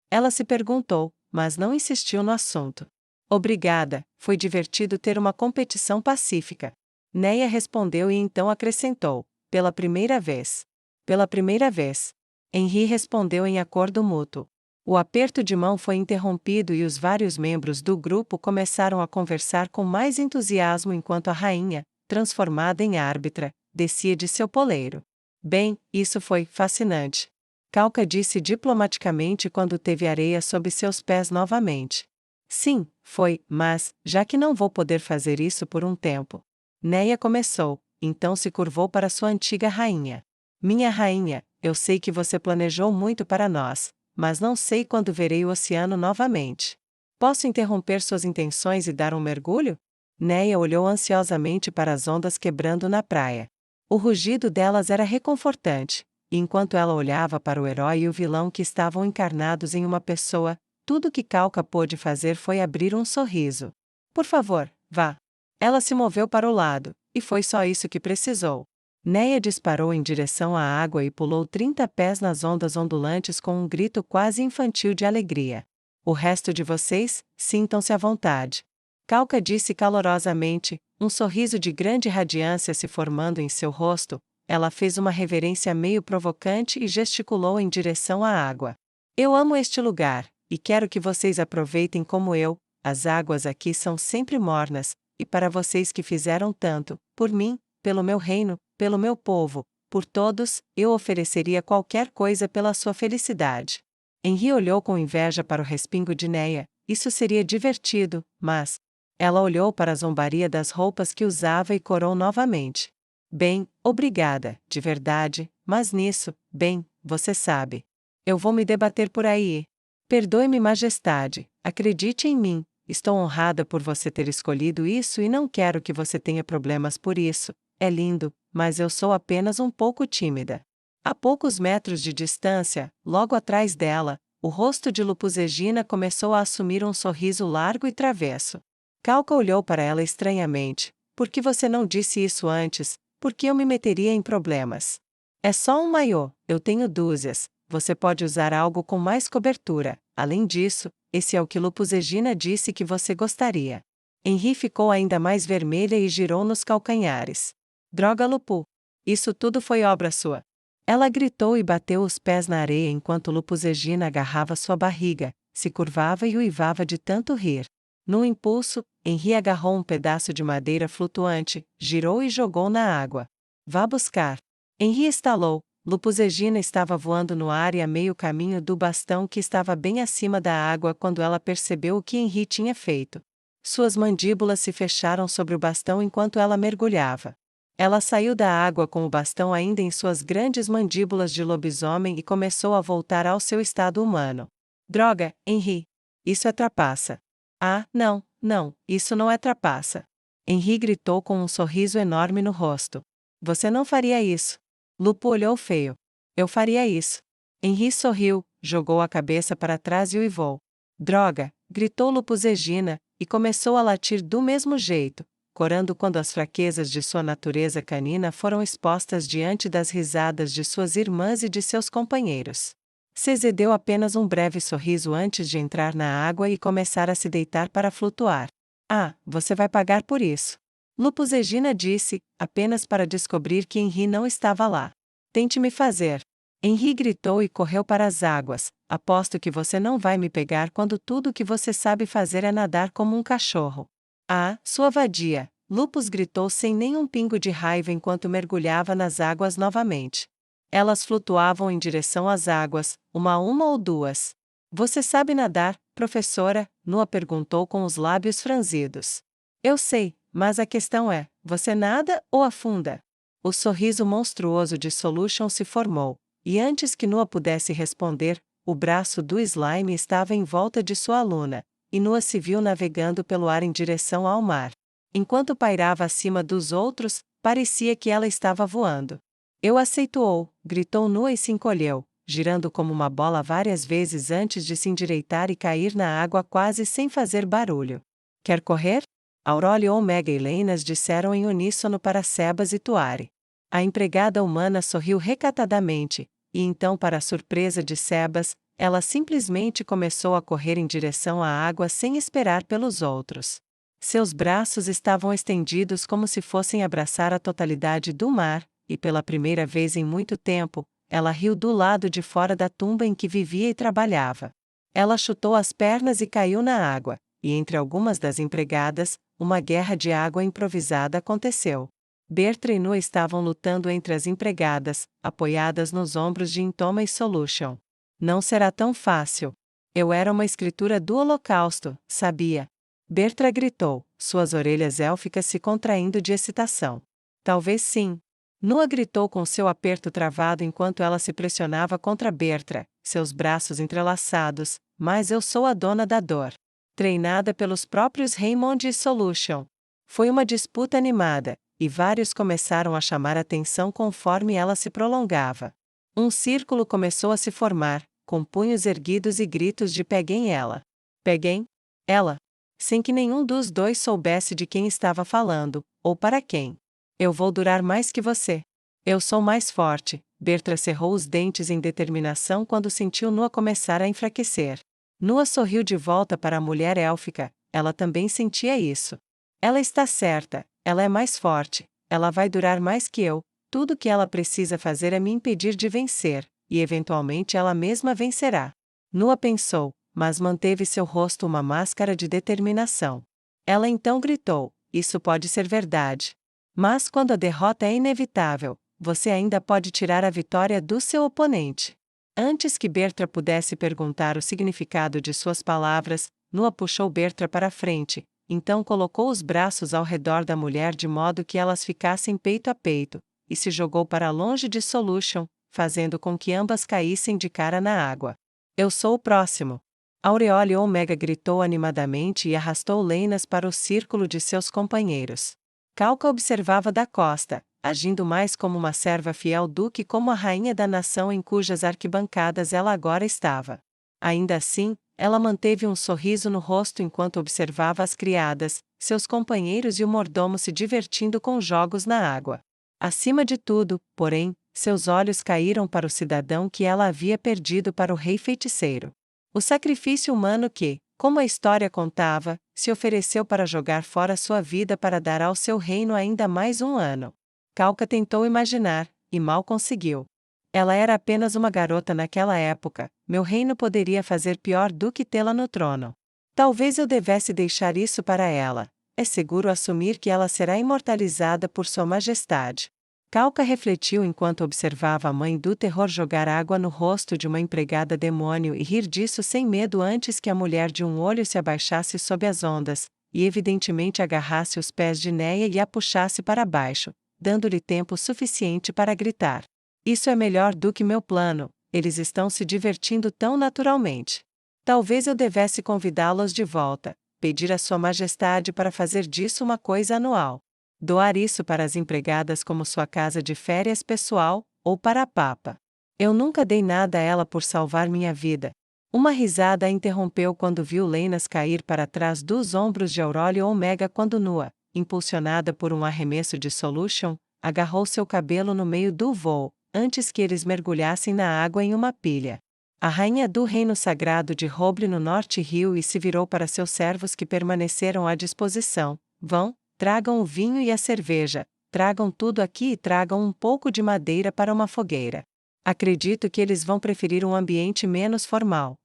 Ela se perguntou, mas não insistiu no assunto. Obrigada, foi divertido ter uma competição pacífica. Néia respondeu e então acrescentou, pela primeira vez. Pela primeira vez. Henri respondeu em acordo mútuo. O aperto de mão foi interrompido e os vários membros do grupo começaram a conversar com mais entusiasmo enquanto a rainha, transformada em árbitra, descia de seu poleiro. Bem, isso foi fascinante. Calca disse diplomaticamente quando teve areia sob seus pés novamente. Sim, foi, mas, já que não vou poder fazer isso por um tempo. Néia começou, então se curvou para sua antiga rainha. Minha rainha, eu sei que você planejou muito para nós, mas não sei quando verei o oceano novamente. Posso interromper suas intenções e dar um mergulho? Néia olhou ansiosamente para as ondas quebrando na praia. O rugido delas era reconfortante, e enquanto ela olhava para o herói e o vilão que estavam encarnados em uma pessoa, tudo que Calca pôde fazer foi abrir um sorriso. Por favor, vá. Ela se moveu para o lado, e foi só isso que precisou. Néia disparou em direção à água e pulou 30 pés nas ondas ondulantes com um grito quase infantil de alegria. O resto de vocês, sintam-se à vontade. Calca disse calorosamente, um sorriso de grande radiância se formando em seu rosto. Ela fez uma reverência meio provocante e gesticulou em direção à água. Eu amo este lugar, e quero que vocês aproveitem como eu. As águas aqui são sempre mornas, e para vocês que fizeram tanto, por mim, pelo meu reino, pelo meu povo, por todos, eu ofereceria qualquer coisa pela sua felicidade. Henri olhou com inveja para o respingo de Neia. Isso seria divertido, mas... Ela olhou para a zombaria das roupas que usava e corou novamente. Bem, obrigada, de verdade, mas nisso, bem, você sabe. Eu vou me debater por aí. Perdoe-me, majestade, acredite em mim, estou honrada por você ter escolhido isso e não quero que você tenha problemas por isso. É lindo, mas eu sou apenas um pouco tímida. A poucos metros de distância, logo atrás dela, o rosto de Lupuzegina começou a assumir um sorriso largo e travesso. Calca olhou para ela estranhamente. Por que você não disse isso antes? Por que eu me meteria em problemas? É só um maiô, eu tenho dúzias. Você pode usar algo com mais cobertura. Além disso, esse é o que Lupuzegina disse que você gostaria. Henri ficou ainda mais vermelha e girou nos calcanhares. Droga, Lupu! Isso tudo foi obra sua. Ela gritou e bateu os pés na areia enquanto Lupuzegina agarrava sua barriga, se curvava e uivava de tanto rir. Num impulso, Henri agarrou um pedaço de madeira flutuante, girou e jogou na água. Vá buscar. Henri estalou. Lupuzegina estava voando no ar e a meio caminho do bastão que estava bem acima da água quando ela percebeu o que Henri tinha feito. Suas mandíbulas se fecharam sobre o bastão enquanto ela mergulhava. Ela saiu da água com o bastão ainda em suas grandes mandíbulas de lobisomem e começou a voltar ao seu estado humano. Droga, Henri! Isso é trapaça. Ah, não, isso não é trapaça. Henri gritou com um sorriso enorme no rosto. Você não faria isso. Lupo olhou feio. Eu faria isso. Henri sorriu, jogou a cabeça para trás e uivou. Droga! Gritou Lupuzegina, e começou a latir do mesmo jeito, corando quando as fraquezas de sua natureza canina foram expostas diante das risadas de suas irmãs e de seus companheiros. Cesé deu apenas um breve sorriso antes de entrar na água e começar a se deitar para flutuar. Ah, você vai pagar por isso. Lupuzegina disse, apenas para descobrir que Henri não estava lá. Tente me fazer. Henri gritou e correu para as águas. Aposto que você não vai me pegar quando tudo o que você sabe fazer é nadar como um cachorro. Ah, sua vadia! Lupus gritou sem nenhum pingo de raiva enquanto mergulhava nas águas novamente. Elas flutuavam em direção às águas, uma ou duas. Você sabe nadar, professora? Nua perguntou com os lábios franzidos. Eu sei, mas a questão é, você nada ou afunda? O sorriso monstruoso de Solution se formou, e antes que Nua pudesse responder, o braço do slime estava em volta de sua aluna, e Nua se viu navegando pelo ar em direção ao mar. Enquanto pairava acima dos outros, parecia que ela estava voando. Eu aceito, gritou Nua e se encolheu, girando como uma bola várias vezes antes de se endireitar e cair na água quase sem fazer barulho. Quer correr? Aurora ou Mega e Leinas disseram em uníssono para Sebas e Tuari. A empregada humana sorriu recatadamente, e então, para a surpresa de Sebas, ela simplesmente começou a correr em direção à água sem esperar pelos outros. Seus braços estavam estendidos como se fossem abraçar a totalidade do mar, e pela primeira vez em muito tempo, ela riu do lado de fora da tumba em que vivia e trabalhava. Ela chutou as pernas e caiu na água, e entre algumas das empregadas, uma guerra de água improvisada aconteceu. Bertra e Nua estavam lutando entre as empregadas, apoiadas nos ombros de Intoma e Solution. Não será tão fácil. Eu era uma escritura do Holocausto, sabia? Bertra gritou, suas orelhas élficas se contraindo de excitação. Talvez sim. Nua gritou com seu aperto travado enquanto ela se pressionava contra Bertra, seus braços entrelaçados, mas eu sou a dona da dor. Treinada pelos próprios Raymond e Solution. Foi uma disputa animada, e vários começaram a chamar atenção conforme ela se prolongava. Um círculo começou a se formar, com punhos erguidos e gritos de peguem ela. Peguem? Ela. Sem que nenhum dos dois soubesse de quem estava falando, ou para quem. Eu vou durar mais que você. Eu sou mais forte. Bertra cerrou os dentes em determinação quando sentiu Nua começar a enfraquecer. Nua sorriu de volta para a mulher élfica, ela também sentia isso. Ela está certa, ela é mais forte, ela vai durar mais que eu, tudo que ela precisa fazer é me impedir de vencer, e eventualmente ela mesma vencerá. Nua pensou, mas manteve seu rosto uma máscara de determinação. Ela então gritou: isso pode ser verdade. Mas quando a derrota é inevitável, você ainda pode tirar a vitória do seu oponente. Antes que Bertra pudesse perguntar o significado de suas palavras, Nua puxou Bertra para frente, então colocou os braços ao redor da mulher de modo que elas ficassem peito a peito, e se jogou para longe de Solution, fazendo com que ambas caíssem de cara na água. Eu sou o próximo. Aureole Omega gritou animadamente e arrastou Leinas para o círculo de seus companheiros. Calca observava da costa, agindo mais como uma serva fiel do que como a rainha da nação em cujas arquibancadas ela agora estava. Ainda assim, ela manteve um sorriso no rosto enquanto observava as criadas, seus companheiros e o mordomo se divertindo com jogos na água. Acima de tudo, porém, seus olhos caíram para o cidadão que ela havia perdido para o rei feiticeiro. O sacrifício humano que, como a história contava, se ofereceu para jogar fora sua vida para dar ao seu reino ainda mais um ano. Calca tentou imaginar, e mal conseguiu. Ela era apenas uma garota naquela época, meu reino poderia fazer pior do que tê-la no trono. Talvez eu devesse deixar isso para ela. É seguro assumir que ela será imortalizada por Sua Majestade. Calca refletiu enquanto observava a mãe do terror jogar água no rosto de uma empregada demônio e rir disso sem medo antes que a mulher de um olho se abaixasse sob as ondas, e evidentemente agarrasse os pés de Neia e a puxasse para baixo, dando-lhe tempo suficiente para gritar. Isso é melhor do que meu plano, eles estão se divertindo tão naturalmente. Talvez eu devesse convidá-los de volta, pedir a Sua Majestade para fazer disso uma coisa anual. Doar isso para as empregadas como sua casa de férias pessoal, ou para a papa. Eu nunca dei nada a ela por salvar minha vida. Uma risada a interrompeu quando viu Leinas cair para trás dos ombros de Aureole Omega quando Nua, impulsionada por um arremesso de Solution, agarrou seu cabelo no meio do voo, antes que eles mergulhassem na água em uma pilha. A rainha do reino sagrado de Roble no norte riu e se virou para seus servos que permaneceram à disposição. Vão, tragam o vinho e a cerveja, tragam tudo aqui e tragam um pouco de madeira para uma fogueira. Acredito que eles vão preferir um ambiente menos formal.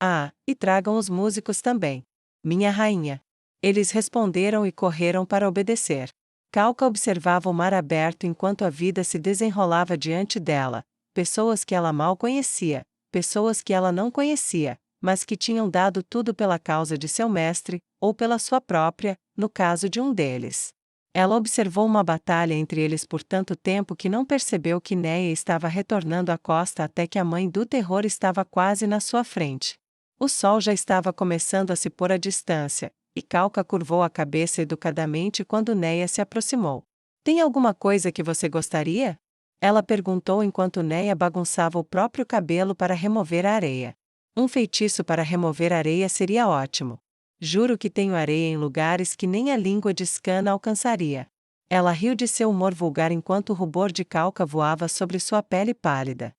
Ah, e tragam os músicos também. Minha rainha. Eles responderam e correram para obedecer. Calca observava o mar aberto enquanto a vida se desenrolava diante dela, pessoas que ela mal conhecia, pessoas que ela não conhecia, mas que tinham dado tudo pela causa de seu mestre, ou pela sua própria, no caso de um deles. Ela observou uma batalha entre eles por tanto tempo que não percebeu que Neia estava retornando à costa até que a mãe do terror estava quase na sua frente. O sol já estava começando a se pôr à distância, e Calca curvou a cabeça educadamente quando Neia se aproximou. Tem alguma coisa que você gostaria? Ela perguntou enquanto Neia bagunçava o próprio cabelo para remover a areia. Um feitiço para remover areia seria ótimo. Juro que tenho areia em lugares que nem a língua de Scanna alcançaria. Ela riu de seu humor vulgar enquanto o rubor de Calca voava sobre sua pele pálida.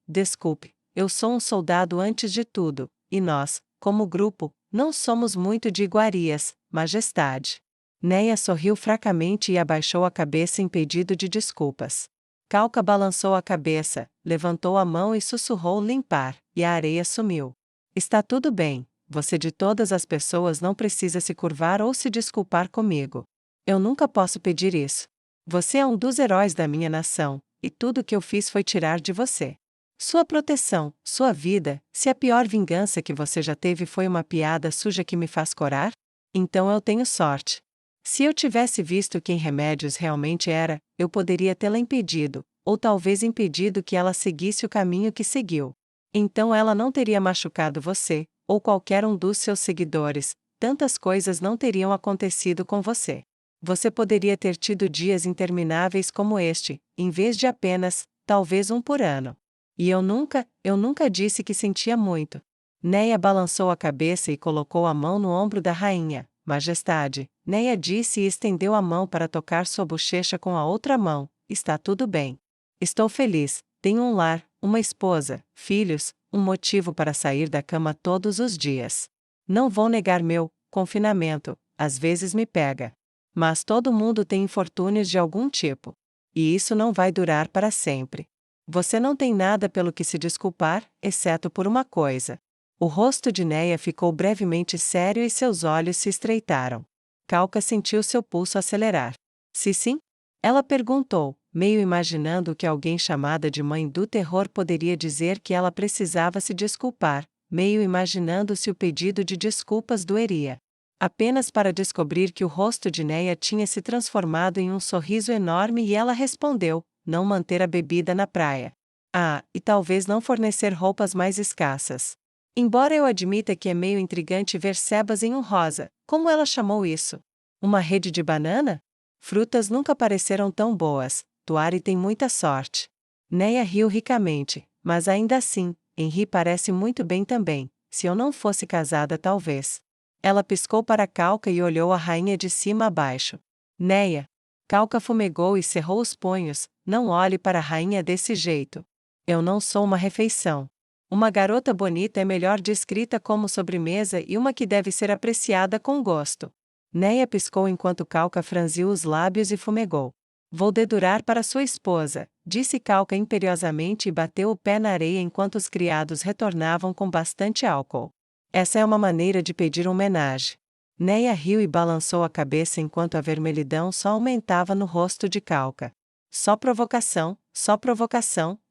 Desculpe, eu sou um soldado antes de tudo, e nós, como grupo, não somos muito de iguarias, Majestade. Neia sorriu fracamente e abaixou a cabeça em pedido de desculpas. Calca balançou a cabeça, levantou a mão e sussurrou limpar, e a areia sumiu. Está tudo bem. Você de todas as pessoas não precisa se curvar ou se desculpar comigo. Eu nunca posso pedir isso. Você é um dos heróis da minha nação, e tudo o que eu fiz foi tirar de você sua proteção, sua vida. Se a pior vingança que você já teve foi uma piada suja que me faz corar, então eu tenho sorte. Se eu tivesse visto quem Remédios realmente era, eu poderia tê-la impedido, ou talvez impedido que ela seguisse o caminho que seguiu. Então ela não teria machucado você, ou qualquer um dos seus seguidores, tantas coisas não teriam acontecido com você. Você poderia ter tido dias intermináveis como este, em vez de apenas, talvez um por ano. E eu nunca disse que sentia muito. Neia balançou a cabeça e colocou a mão no ombro da rainha. Majestade, Neia disse e estendeu a mão para tocar sua bochecha com a outra mão. Está tudo bem. Estou feliz, tenho um lar, uma esposa, filhos, um motivo para sair da cama todos os dias. Não vou negar confinamento, às vezes me pega. Mas todo mundo tem infortúnios de algum tipo. E isso não vai durar para sempre. Você não tem nada pelo que se desculpar, exceto por uma coisa. O rosto de Neia ficou brevemente sério e seus olhos se estreitaram. Calca sentiu seu pulso acelerar. Se sim? Ela perguntou, meio imaginando que alguém chamada de mãe do terror poderia dizer que ela precisava se desculpar, meio imaginando se o pedido de desculpas doeria. Apenas para descobrir que o rosto de Neia tinha se transformado em um sorriso enorme e ela respondeu, não manter a bebida na praia. Ah, e talvez não fornecer roupas mais escassas. Embora eu admita que é meio intrigante ver sebas em um rosa, como ela chamou isso? Uma rede de banana? Frutas nunca pareceram tão boas, Tuari tem muita sorte. Neia riu ricamente, mas ainda assim, Henri parece muito bem também, se eu não fosse casada talvez. Ela piscou para Calca e olhou a rainha de cima a baixo. Neia. Calca fumegou e cerrou os punhos, não olhe para a rainha desse jeito. Eu não sou uma refeição. Uma garota bonita é melhor descrita como sobremesa e uma que deve ser apreciada com gosto. Neia piscou enquanto Calca franziu os lábios e fumegou. Vou dedurar para sua esposa, disse Calca imperiosamente e bateu o pé na areia enquanto os criados retornavam com bastante álcool. Essa é uma maneira de pedir um homenagem. Neia riu e balançou a cabeça enquanto a vermelhidão só aumentava no rosto de Calca. Só provocação,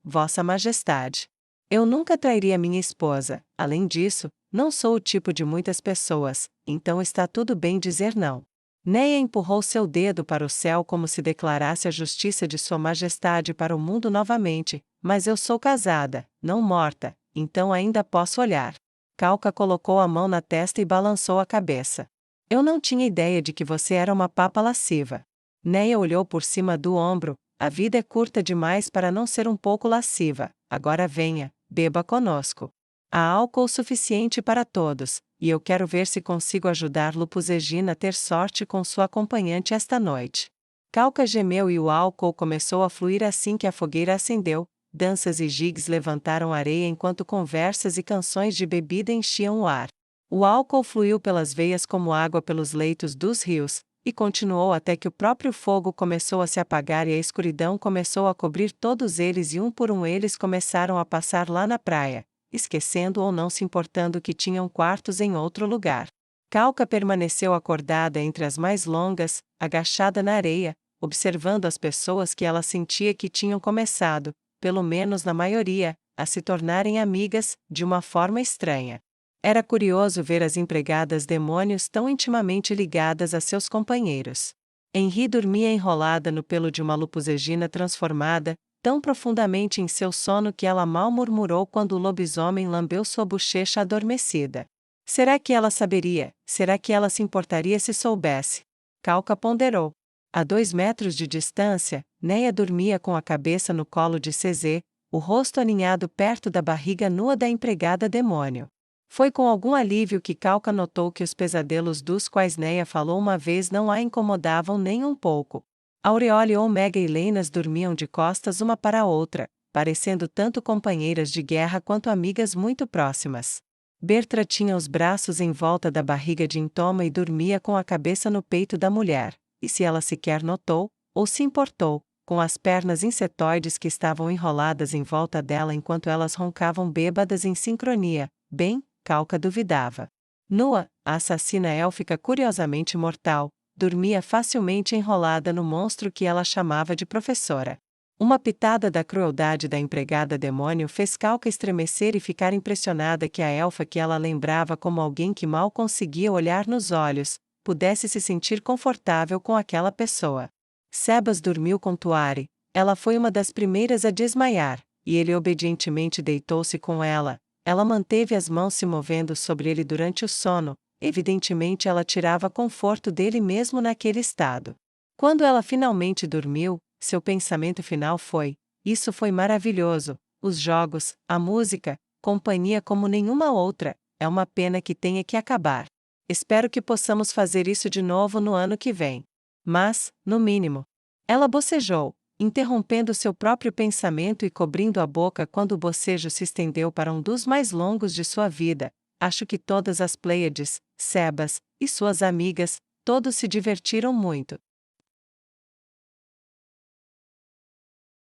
Vossa Majestade. Eu nunca trairia minha esposa, além disso, não sou o tipo de muitas pessoas, então está tudo bem dizer não. Neia empurrou seu dedo para o céu como se declarasse a justiça de Sua Majestade para o mundo novamente, mas eu sou casada, não morta, então ainda posso olhar. Calca colocou a mão na testa e balançou a cabeça. Eu não tinha ideia de que você era uma papa lasciva. Neia olhou por cima do ombro, a vida é curta demais para não ser um pouco lasciva, agora venha, beba conosco. Há álcool suficiente para todos, e eu quero ver se consigo ajudar Lupus Egina a ter sorte com sua acompanhante esta noite. Calca gemeu e o álcool começou a fluir assim que a fogueira acendeu, danças e gigs levantaram areia enquanto conversas e canções de bebida enchiam o ar. O álcool fluiu pelas veias como água pelos leitos dos rios, e continuou até que o próprio fogo começou a se apagar e a escuridão começou a cobrir todos eles e um por um eles começaram a passar lá na praia, esquecendo ou não se importando que tinham quartos em outro lugar. Calca permaneceu acordada entre as mais longas, agachada na areia, observando as pessoas que ela sentia que tinham começado, pelo menos na maioria, a se tornarem amigas, de uma forma estranha. Era curioso ver as empregadas demônios tão intimamente ligadas a seus companheiros. Henri dormia enrolada no pelo de uma Lupus Egina transformada, tão profundamente em seu sono que ela mal murmurou quando o lobisomem lambeu sua bochecha adormecida. Será que ela saberia? Será que ela se importaria se soubesse? Calca ponderou. A 2 metros de distância, Neia dormia com a cabeça no colo de Cesê, o rosto aninhado perto da barriga nua da empregada demônio. Foi com algum alívio que Calca notou que os pesadelos dos quais Neia falou uma vez não a incomodavam nem um pouco. Aureole, Omega e Leinas dormiam de costas uma para a outra, parecendo tanto companheiras de guerra quanto amigas muito próximas. Bertra tinha os braços em volta da barriga de Intoma e dormia com a cabeça no peito da mulher, e se ela sequer notou, ou se importou, com as pernas insetoides que estavam enroladas em volta dela enquanto elas roncavam bêbadas em sincronia, bem, Calca duvidava. Nua, a assassina élfica curiosamente mortal, dormia facilmente enrolada no monstro que ela chamava de professora. Uma pitada da crueldade da empregada demônio fez Calca estremecer e ficar impressionada que a elfa que ela lembrava como alguém que mal conseguia olhar nos olhos, pudesse se sentir confortável com aquela pessoa. Sebas dormiu com Tuari, ela foi uma das primeiras a desmaiar, e ele obedientemente deitou-se com ela. Ela manteve as mãos se movendo sobre ele durante o sono, evidentemente ela tirava conforto dele mesmo naquele estado. Quando ela finalmente dormiu, seu pensamento final foi: isso foi maravilhoso, os jogos, a música, companhia como nenhuma outra, é uma pena que tenha que acabar. Espero que possamos fazer isso de novo no ano que vem. Mas, no mínimo. Ela bocejou, interrompendo seu próprio pensamento e cobrindo a boca quando o bocejo se estendeu para um dos mais longos de sua vida, Acho que todas as Pleiades, Sebas e suas amigas, todos se divertiram muito.